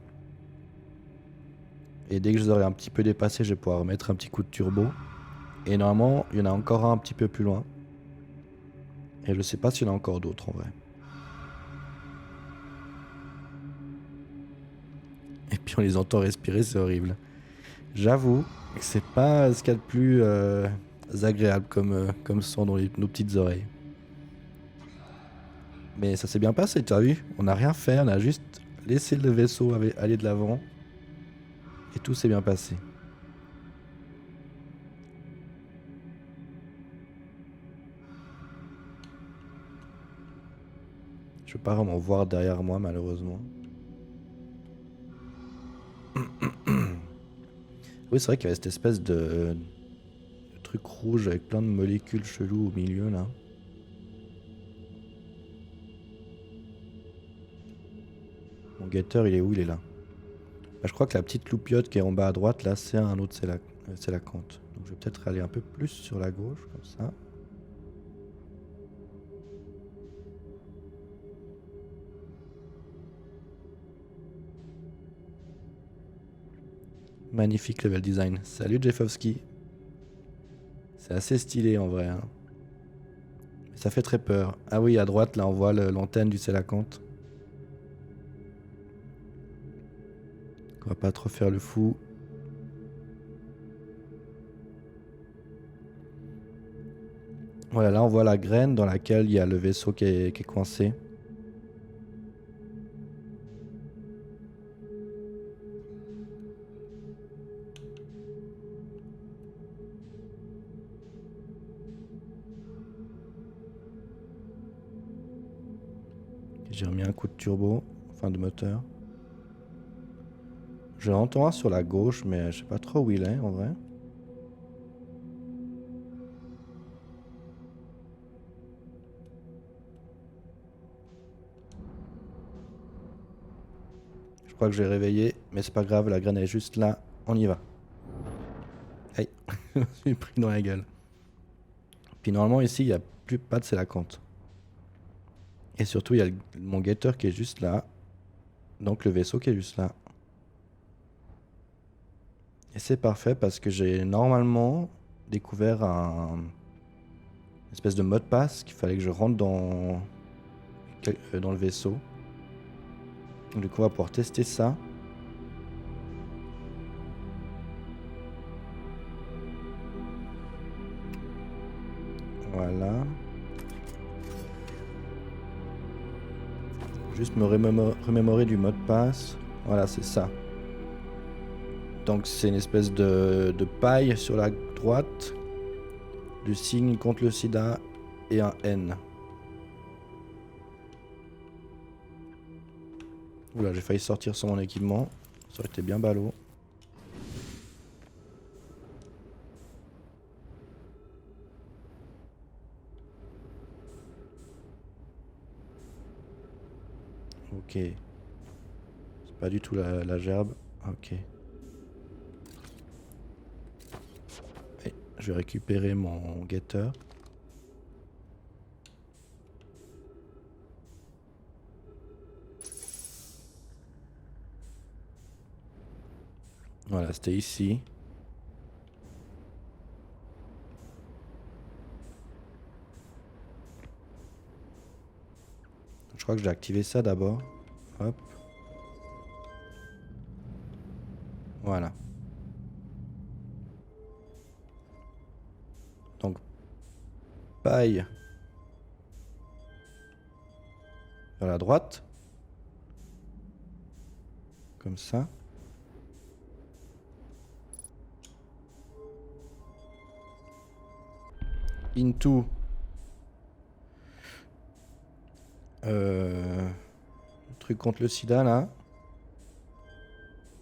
Et dès que je les aurai un petit peu dépassés, je vais pouvoir mettre un petit coup de turbo. Et normalement, il y en a encore un petit peu plus loin. Et je sais pas s'il y en a encore d'autres en vrai. Et puis on les entend respirer, c'est horrible. J'avoue que c'est pas ce qu'il y a de plus agréable comme son dans nos petites oreilles. Mais ça s'est bien passé, tu as vu? On n'a rien fait, on a juste laissé le vaisseau aller de l'avant. Et tout s'est bien passé. Je peux pas vraiment voir derrière moi malheureusement. Oui, c'est vrai qu'il y avait cette espèce de truc rouge avec plein de molécules cheloues au milieu là. Mon guetteur, il est où? Il est là. Bah, je crois que la petite loupiote qui est en bas à droite là, c'est un autre sélaconte. Donc je vais peut-être aller un peu plus sur la gauche comme ça. Magnifique level design. Salut Jeffovski. C'est assez stylé en vrai. Hein. Mais ça fait très peur. Ah oui, à droite, là, on voit l'antenne du sélaconte. On va pas trop faire le fou. Voilà, là, on voit la graine dans laquelle il y a le vaisseau qui est coincé. J'ai remis un coup de turbo, enfin de moteur. Je l'entends un sur la gauche, mais je sais pas trop où il est en vrai. Je crois que je l'ai réveillé, mais c'est pas grave, la graine est juste là. On y va. Aïe, je me suis pris dans la gueule. Puis normalement ici, il n'y a plus pas de sélacanthe. Et surtout, il y a mon guetteur qui est juste là. Donc le vaisseau qui est juste là. Et c'est parfait parce que j'ai normalement découvert une espèce de mot de passe qu'il fallait que je rentre dans le vaisseau. Donc, du coup, on va pouvoir tester ça. Voilà. Juste me remémorer du mot de passe. Voilà, c'est ça. Donc c'est une espèce de paille sur la droite, du signe contre le sida et un N. Oula, j'ai failli sortir sur mon équipement. Ça aurait été bien ballot. Ok. C'est pas du tout la gerbe. Ok. Et je vais récupérer mon guetteur. Voilà, c'était ici. Je crois que j'ai activé ça d'abord. Hop. Voilà. Donc, paille vers la droite. Comme ça. Into. Le truc contre le sida là.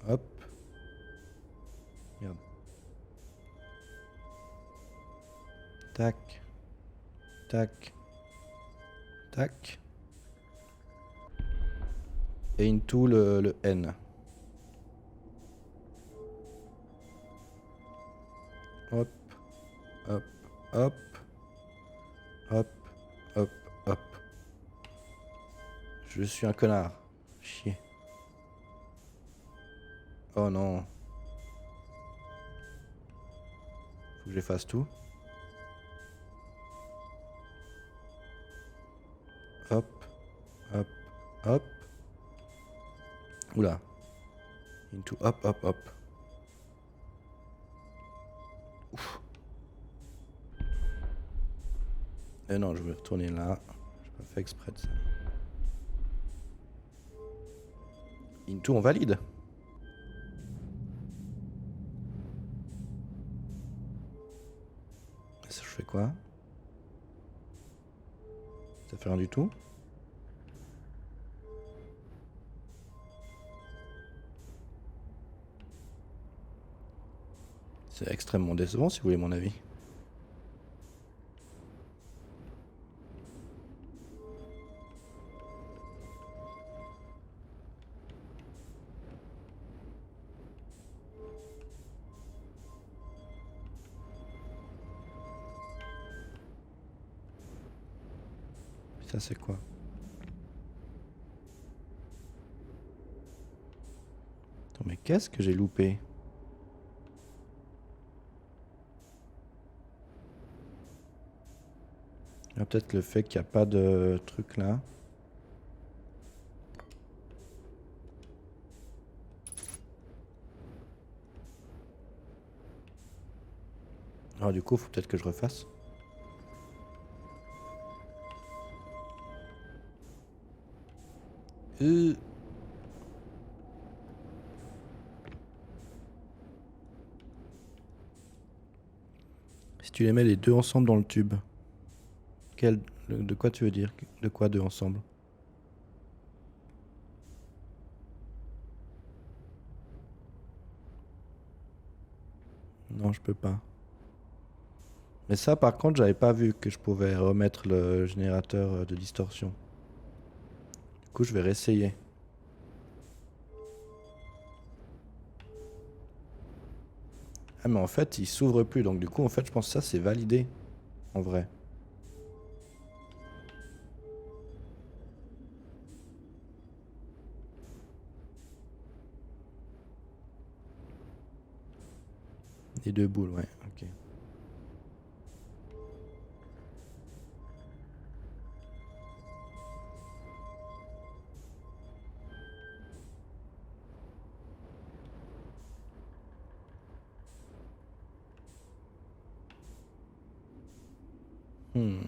Hop. Regarde. Tac. Tac. Tac. Et into le N. Hop. Hop. Hop. Hop. Hop. Hop. Je suis un connard. Chier. Oh non. Faut que j'efface tout. Hop. Hop. Hop. Oula. Into hop, hop, hop. Ouf. Eh non, je vais retourner là. J'ai pas fait exprès de ça. Into, on valide. Ça, je fais quoi? Ça fait rien du tout. C'est extrêmement décevant si vous voulez mon avis. Ça c'est quoi? Attends, mais qu'est-ce que j'ai loupé? Ah, peut-être le fait qu'il n'y a pas de truc là. Alors du coup, faut peut-être que je refasse. Si tu les mets les deux ensemble dans le tube, de quoi tu veux dire? De quoi deux ensemble? Non, je peux pas. Mais ça, par contre, j'avais pas vu que je pouvais remettre le générateur de distorsion. Du coup, je vais réessayer. Ah, mais en fait, il s'ouvre plus. Donc, du coup, en fait, je pense que ça, c'est validé. En vrai. Les deux boules, ouais. Ok. Hmm.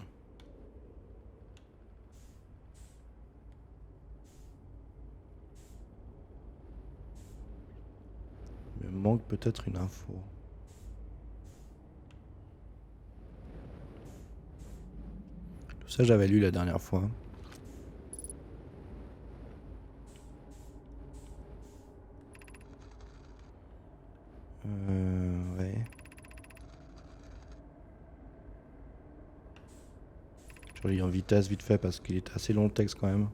Il me manque peut-être une info. Tout ça, j'avais lu la dernière fois. Ouais. Je relis en vitesse vite fait parce qu'il est assez long le texte quand même.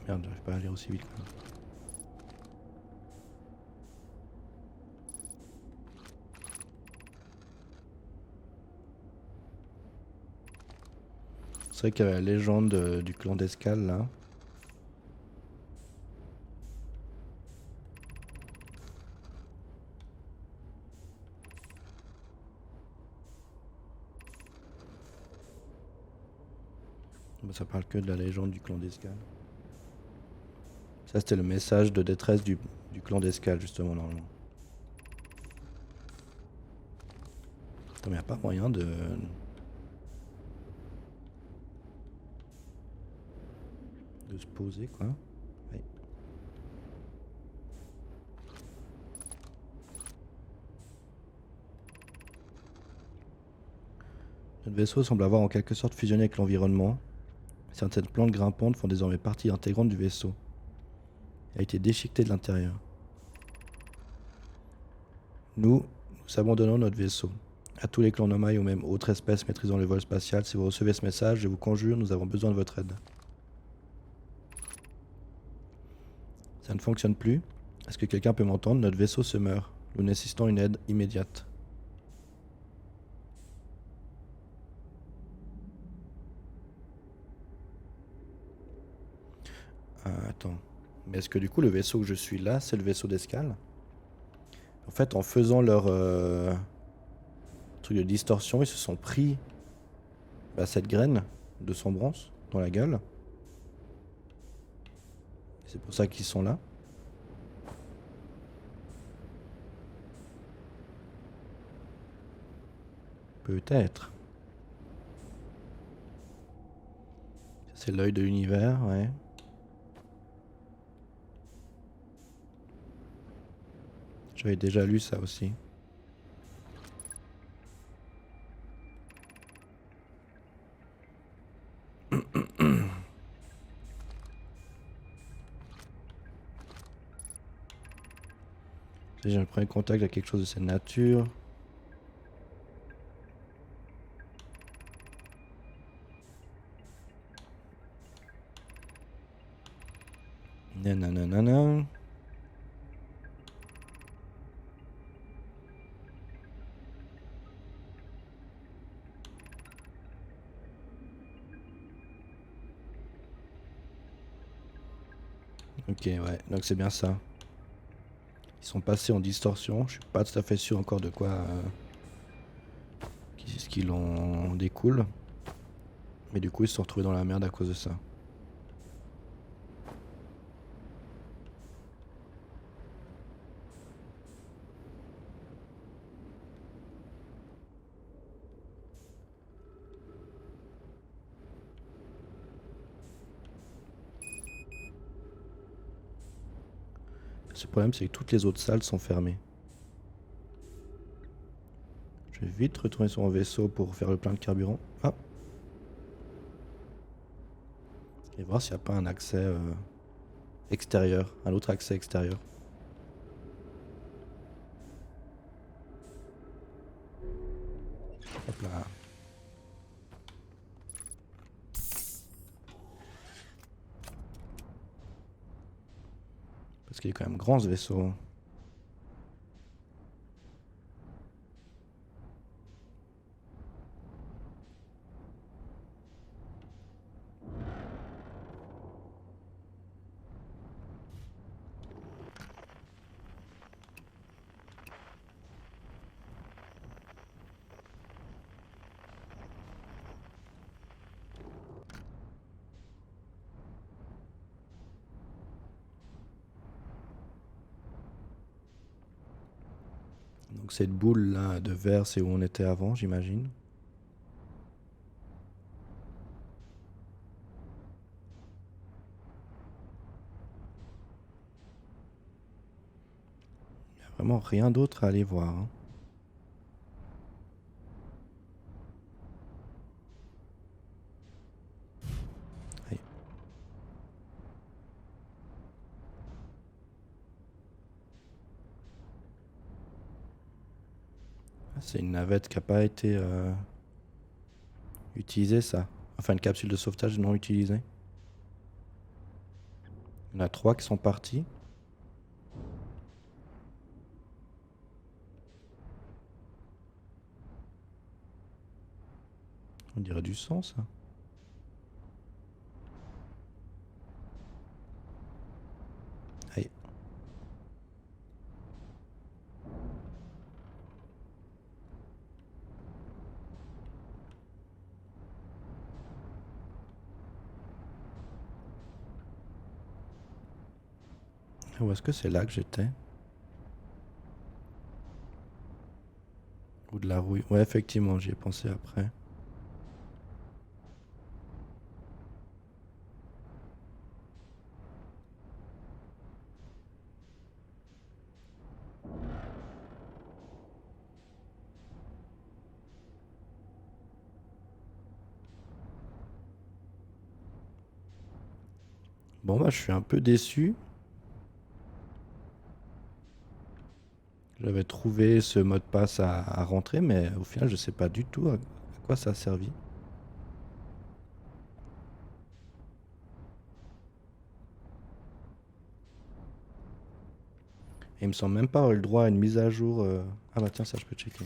Merde, j'arrive pas à lire aussi vite quand même. C'est vrai qu'il y avait la légende du clan d'Escale là. Bah, ça parle que de la légende du clan d'Escale. Ça, c'était le message de détresse du clan d'Escale, justement, normalement. Attends, mais y a pas moyen de se poser, quoi. Ouais. Notre vaisseau semble avoir en quelque sorte fusionné avec l'environnement. Certaines plantes grimpantes font désormais partie intégrante du vaisseau. Il a été déchiqueté de l'intérieur. Nous abandonnons notre vaisseau. À tous les clans Nomai ou même autres espèces maîtrisant le vol spatial, si vous recevez ce message, je vous conjure, nous avons besoin de votre aide. Ça ne fonctionne plus. Est-ce que quelqu'un peut m'entendre? Notre vaisseau se meurt. Nous nécessitons une aide immédiate. Attends. Mais est-ce que du coup le vaisseau que je suis là, c'est le vaisseau d'Escale? En fait, en faisant leur truc de distorsion, ils se sont pris cette graine de sombrance dans la gueule. C'est pour ça qu'ils sont là. Peut-être. C'est l'œil de l'univers, ouais. J'avais déjà lu ça aussi. J'ai un premier contact avec quelque chose de cette nature. Nananana. Ok, ouais, donc c'est bien ça. Ils sont passés en distorsion. Je suis pas tout à fait sûr encore de quoi ce qu'il en découle. Mais du coup, ils se sont retrouvés dans la merde à cause de ça. Le problème, c'est que toutes les autres salles sont fermées. Je vais vite retourner sur mon vaisseau pour faire le plein de carburant. Ah. Et voir s'il n'y a pas un accès extérieur, un autre accès extérieur. Hop là. Parce qu'il est quand même grand ce vaisseau. Donc cette boule là de verre, c'est où on était avant, j'imagine. Il n'y a vraiment rien d'autre à aller voir, hein. Aïe. Ah, c'est une navette qui n'a pas été utilisée, ça. Enfin, une capsule de sauvetage non utilisée. Il y en a 3 qui sont partis. On dirait du sang, ça. Aïe. Où est-ce que c'est là que j'étais? Ou de la rouille? Ouais, effectivement, j'y ai pensé après. Bon, bah, je suis un peu déçu. J'avais trouvé ce mot de passe à rentrer, mais au final, je sais pas du tout à quoi ça a servi. Et il me semble même pas avoir eu le droit à une mise à jour. Ah bah tiens, ça je peux checker.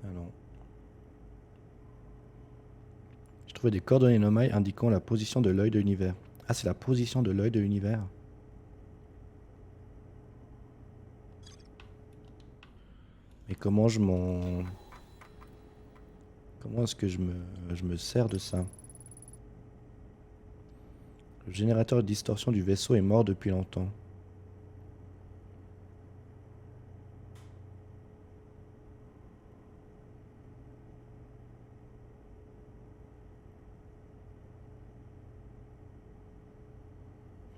Ah non. J'ai trouvé des coordonnées nomai indiquant la position de l'œil de l'univers. Ah, c'est la position de l'œil de l'univers. Et comment je m'en... Comment est-ce que je me sers de ça? Le générateur de distorsion du vaisseau est mort depuis longtemps.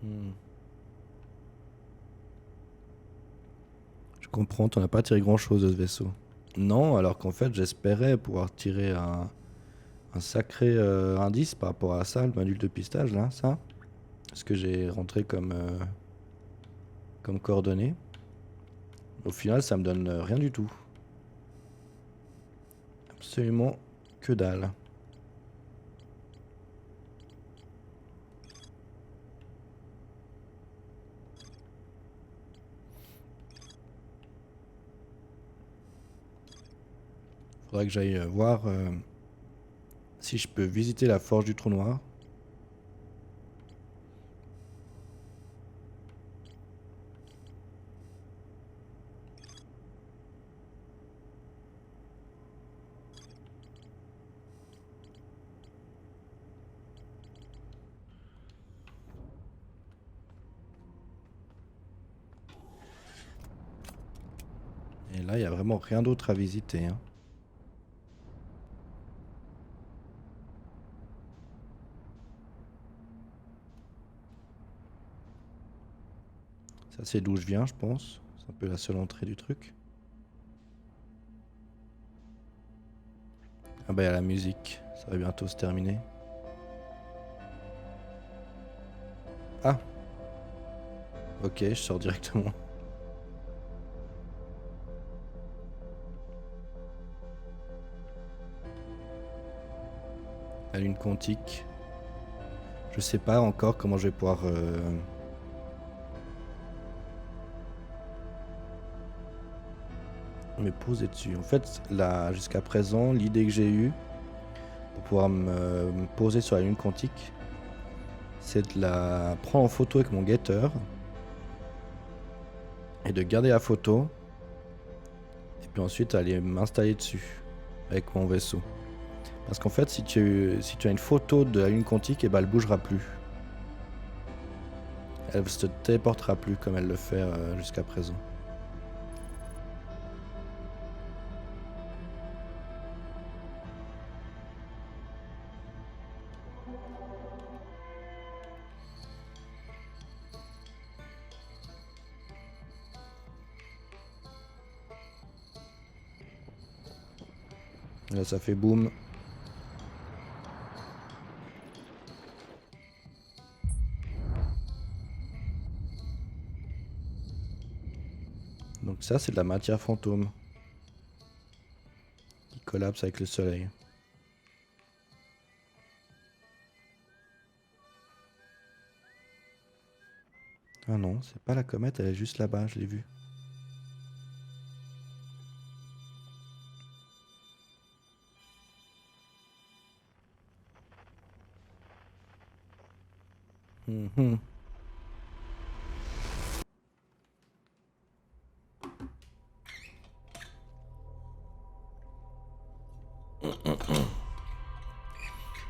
Hmm. Je comprends, t'en as pas tiré grand-chose de ce vaisseau. Non, alors qu'en fait j'espérais pouvoir tirer un sacré indice par rapport à ça, le module de pistage là, ça. Ce que j'ai rentré comme coordonnées. Au final, ça me donne rien du tout. Absolument que dalle. Faudrait que j'aille voir si je peux visiter la forge du trou noir. Et là, il n'y a vraiment rien d'autre à visiter, hein. Ça c'est d'où je viens je pense. C'est un peu la seule entrée du truc. Ah bah il y a la musique. Ça va bientôt se terminer. Ah. Ok, je sors directement. La lune quantique. Je sais pas encore comment je vais pouvoir me poser dessus. En fait, là, jusqu'à présent, l'idée que j'ai eue pour pouvoir me poser sur la lune quantique, c'est de la prendre en photo avec mon guetteur et de garder la photo et puis ensuite aller m'installer dessus avec mon vaisseau. Parce qu'en fait, si tu as une photo de la lune quantique, et ben elle bougera plus. Elle se téléportera plus comme elle le fait jusqu'à présent. Là, ça fait boum. Donc ça, c'est de la matière fantôme qui collapse avec le soleil. Ah non, c'est pas la comète, elle est juste là-bas, je l'ai vue. Mhm.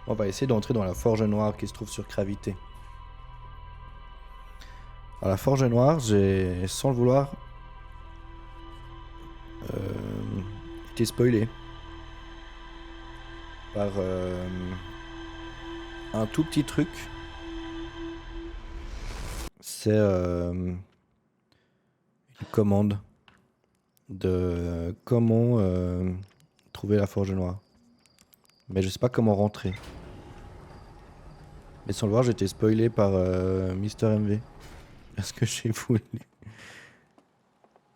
On va essayer d'entrer dans la forge noire qui se trouve sur Gravité. Alors la forge noire, j'ai, sans le vouloir, été spoilé par un tout petit truc. C'est une commande de comment trouver la forge noire. Mais je sais pas comment rentrer. Mais sans le voir, j'ai été spoilé par Mister MV. Est-ce que j'ai voulu?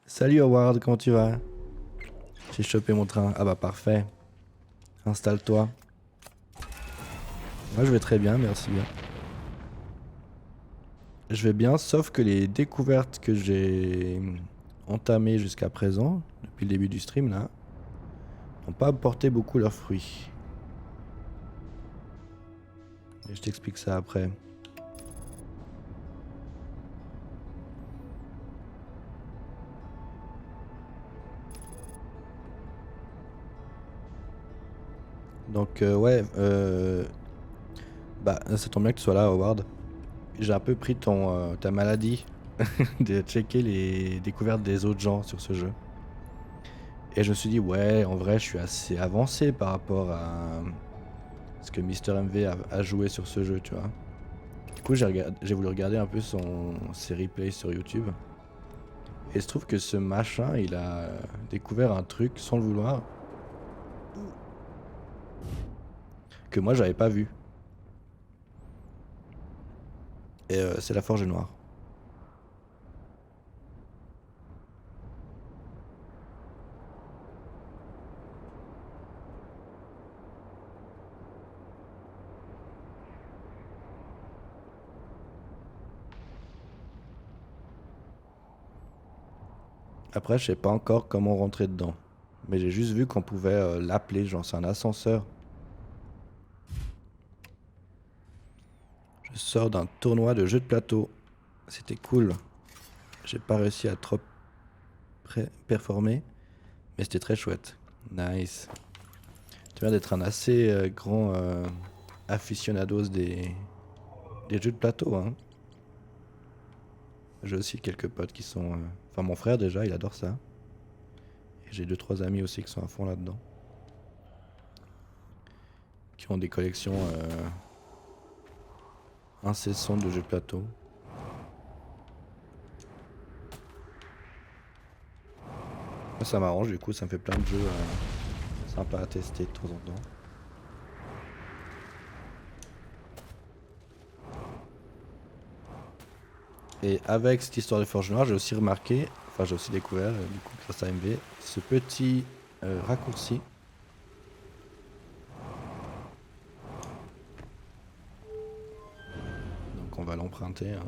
Salut Howard, comment tu vas? J'ai chopé mon train. Ah bah parfait. Installe-toi. Moi je vais très bien, merci bien. Je vais bien, sauf que les découvertes que j'ai entamées jusqu'à présent, depuis le début du stream là, n'ont pas apporté beaucoup leurs fruits. Et je t'explique ça après. Donc ouais, bah ça tombe bien que tu sois là Howard. J'ai un peu pris ta maladie de checker les découvertes des autres gens sur ce jeu. Et je me suis dit ouais, en vrai je suis assez avancé par rapport à ce que Mister MV a joué sur ce jeu, tu vois. Du coup j'ai voulu regarder un peu ses replays sur YouTube. Et il se trouve que ce machin, il a découvert un truc sans le vouloir que moi j'avais pas vu. Et c'est la forge noire. Après, je sais pas encore comment rentrer dedans. Mais j'ai juste vu qu'on pouvait l'appeler, genre c'est un ascenseur. Je sors d'un tournoi de jeux de plateau. C'était cool. J'ai pas réussi à trop performer, mais c'était très chouette. Nice. Tu as l'air d'être un assez grand aficionados des jeux de plateau, hein. J'ai aussi quelques potes qui sont... Enfin, mon frère déjà, il adore ça. Et j'ai 2-3 amis aussi qui sont à fond là-dedans. Qui ont des collections incessantes de jeux de plateau. Moi, ça m'arrange, du coup, ça me fait plein de jeux sympas à tester de temps en temps. Et avec cette histoire de Forge Noire, j'ai aussi remarqué, enfin j'ai aussi découvert, du coup grâce à MV, ce petit raccourci. Donc on va l'emprunter. Hein.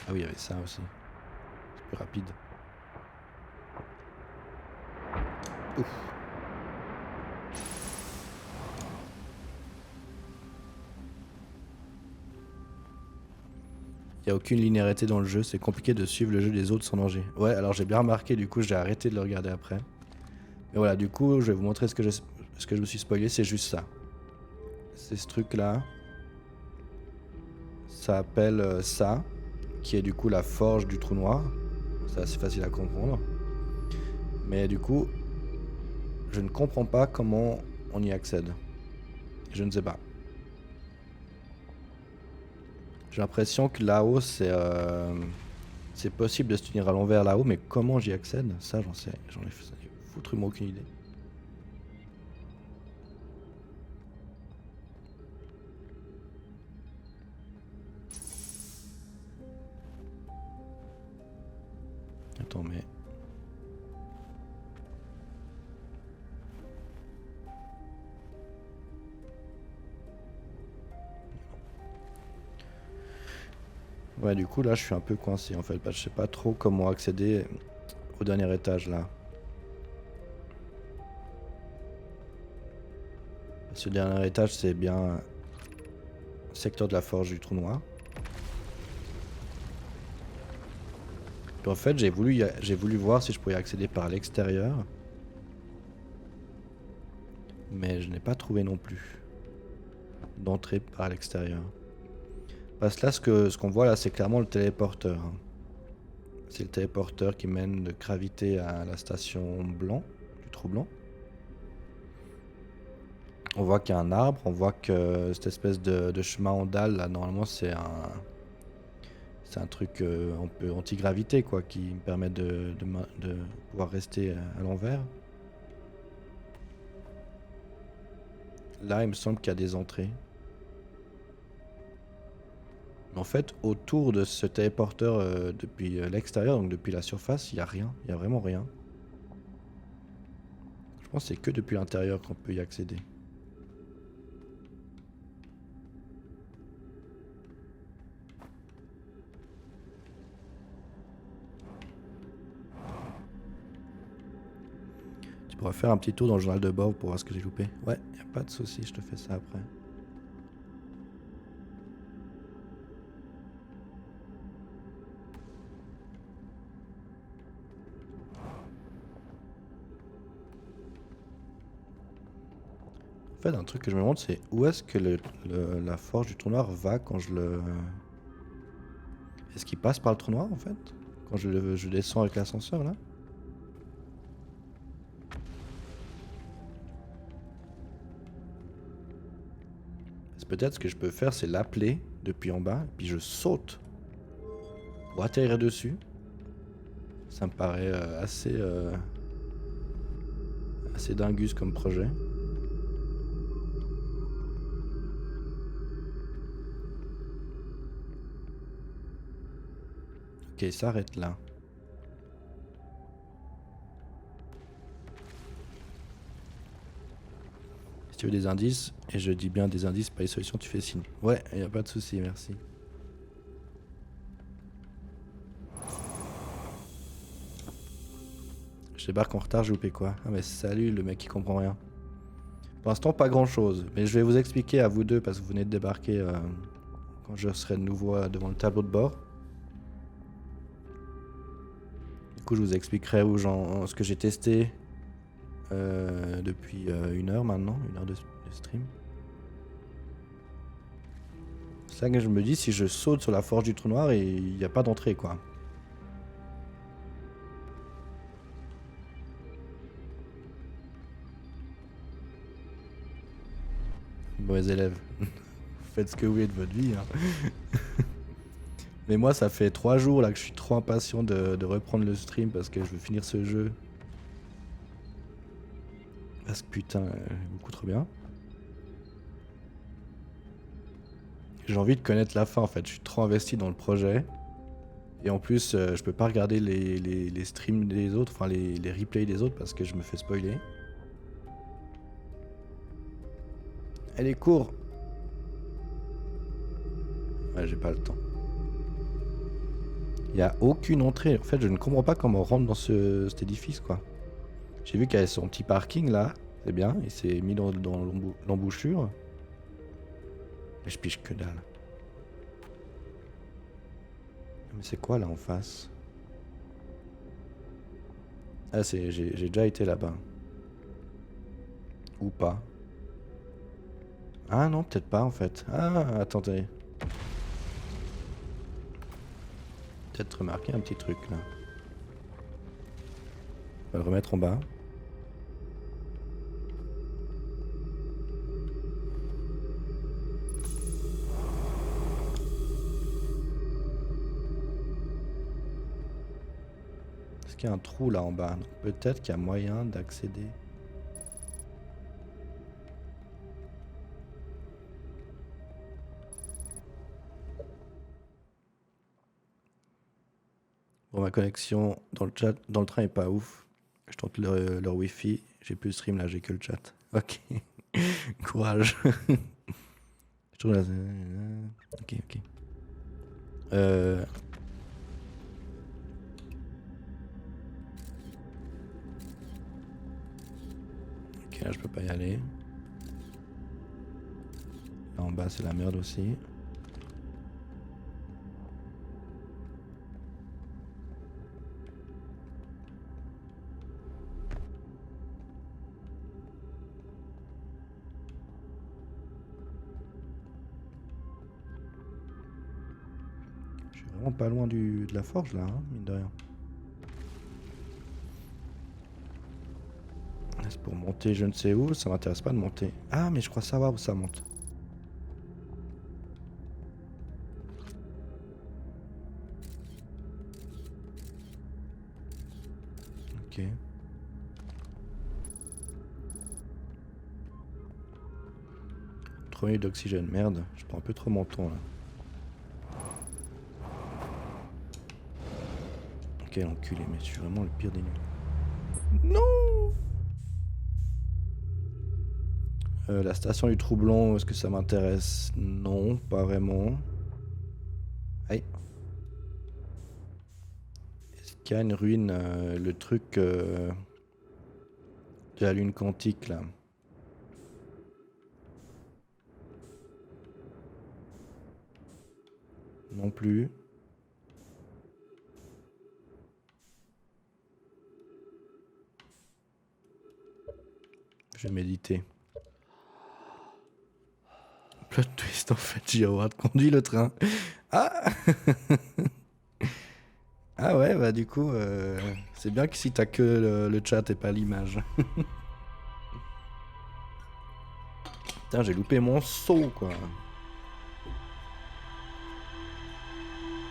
Ah oui, il y avait ça aussi. C'est plus rapide. Ouf. Il n'y a aucune linéarité dans le jeu, c'est compliqué de suivre le jeu des autres sans danger. Ouais, alors j'ai bien remarqué, du coup j'ai arrêté de le regarder après. Mais voilà, du coup je vais vous montrer ce que je me suis spoilé, c'est juste ça. C'est ce truc là. Ça appelle ça, qui est du coup la forge du trou noir. C'est assez facile à comprendre. Mais du coup, je ne comprends pas comment on y accède. Je ne sais pas. J'ai l'impression que là-haut, c'est possible de se tenir à l'envers là-haut, mais comment j'y accède? Ça, j'en ai foutrement aucune idée. Attends, mais... Ouais, du coup, là, je suis un peu coincé, en fait, parce que je sais pas trop comment accéder au dernier étage, là. Ce dernier étage, c'est bien secteur de la forge du trou noir. Puis en fait, j'ai voulu voir si je pouvais y accéder par l'extérieur. Mais je n'ai pas trouvé non plus d'entrée par l'extérieur. Parce que là, ce qu'on voit là, c'est clairement le téléporteur. Hein. C'est le téléporteur qui mène de gravité à la station blanc, du trou blanc. On voit qu'il y a un arbre, on voit que cette espèce de chemin en dalle, là, normalement, c'est un truc un peu anti-gravité, quoi, qui me permet de pouvoir rester à l'envers. Là, il me semble qu'il y a des entrées. En fait, autour de ce téléporteur depuis l'extérieur, donc depuis la surface, il n'y a rien. Il n'y a vraiment rien. Je pense que c'est que depuis l'intérieur qu'on peut y accéder. Tu pourras faire un petit tour dans le journal de bord pour voir ce que j'ai loupé. Ouais, il n'y a pas de souci, je te fais ça après. En fait, un truc que je me demande, c'est où est-ce que la forge du trou noir va quand je le... Est-ce qu'il passe par le trou noir, en fait? Quand je descends avec l'ascenseur, là? Peut-être ce que je peux faire, c'est l'appeler depuis en bas, puis je saute pour atterrir dessus. Ça me paraît assez dingus comme projet. Ok, il s'arrête là. Si tu veux des indices, et je dis bien des indices, pas les solutions, tu fais signe. Ouais, y a pas de souci, merci. Je débarque en retard, j'ai loupé quoi? Ah mais salut le mec qui comprend rien. Pour l'instant, pas grand chose, mais je vais vous expliquer à vous deux parce que vous venez de débarquer quand je serai de nouveau devant le tableau de bord. Du coup, je vous expliquerai ce que j'ai testé depuis 1 heure maintenant, 1 heure de stream. C'est là que je me dis, si je saute sur la forge du trou noir, il n'y a pas d'entrée quoi. Mauvais élève. Faites ce que vous voulez de votre vie. Hein. Mais moi, ça fait 3 jours là que je suis trop impatient de reprendre le stream parce que je veux finir ce jeu. Parce que putain, il me coûte trop bien. J'ai envie de connaître la fin en fait, je suis trop investi dans le projet. Et en plus, je peux pas regarder les streams des autres, enfin les replays des autres parce que je me fais spoiler. Allez, cours! Ouais, j'ai pas le temps. Il y a aucune entrée. En fait, je ne comprends pas comment on rentre dans cet édifice quoi. J'ai vu qu'il y avait son petit parking là, c'est bien, il s'est mis dans l'embouchure. Mais je pige que dalle. Mais c'est quoi là en face? Ah, j'ai déjà été là-bas. Ou pas. Ah non, peut-être pas en fait. Ah, attendez. Peut-être remarquer un petit truc là. On va le remettre en bas. Est-ce qu'il y a un trou là en bas? Peut-être qu'il y a moyen d'accéder. Bon, ma connexion dans le chat, dans le train est pas ouf. Je tente leur wifi. J'ai plus le stream là, j'ai que le chat. Ok. Courage. Je trouve là. Ok, ok. Ok, là je peux pas y aller. Là en bas c'est la merde aussi. Je suis vraiment pas loin de la forge là, hein, mine de rien. C'est pour monter je ne sais où, ça m'intéresse pas de monter. Ah mais je crois savoir où ça monte. Ok. 3 minutes d'oxygène, merde, je prends un peu trop mon temps là. Quel enculé, mais je suis vraiment le pire des nuls. Non. La station du Troublon, est-ce que ça m'intéresse? Non, pas vraiment. Aïe. Est-ce qu'il y a une ruine, le truc de la lune quantique là? Non plus. Je vais méditer. Plot twist en fait, j'ai Howard conduit le train. Ah. Ah ouais, bah du coup, c'est bien que si t'as que le chat et pas l'image. Putain, j'ai loupé mon saut quoi.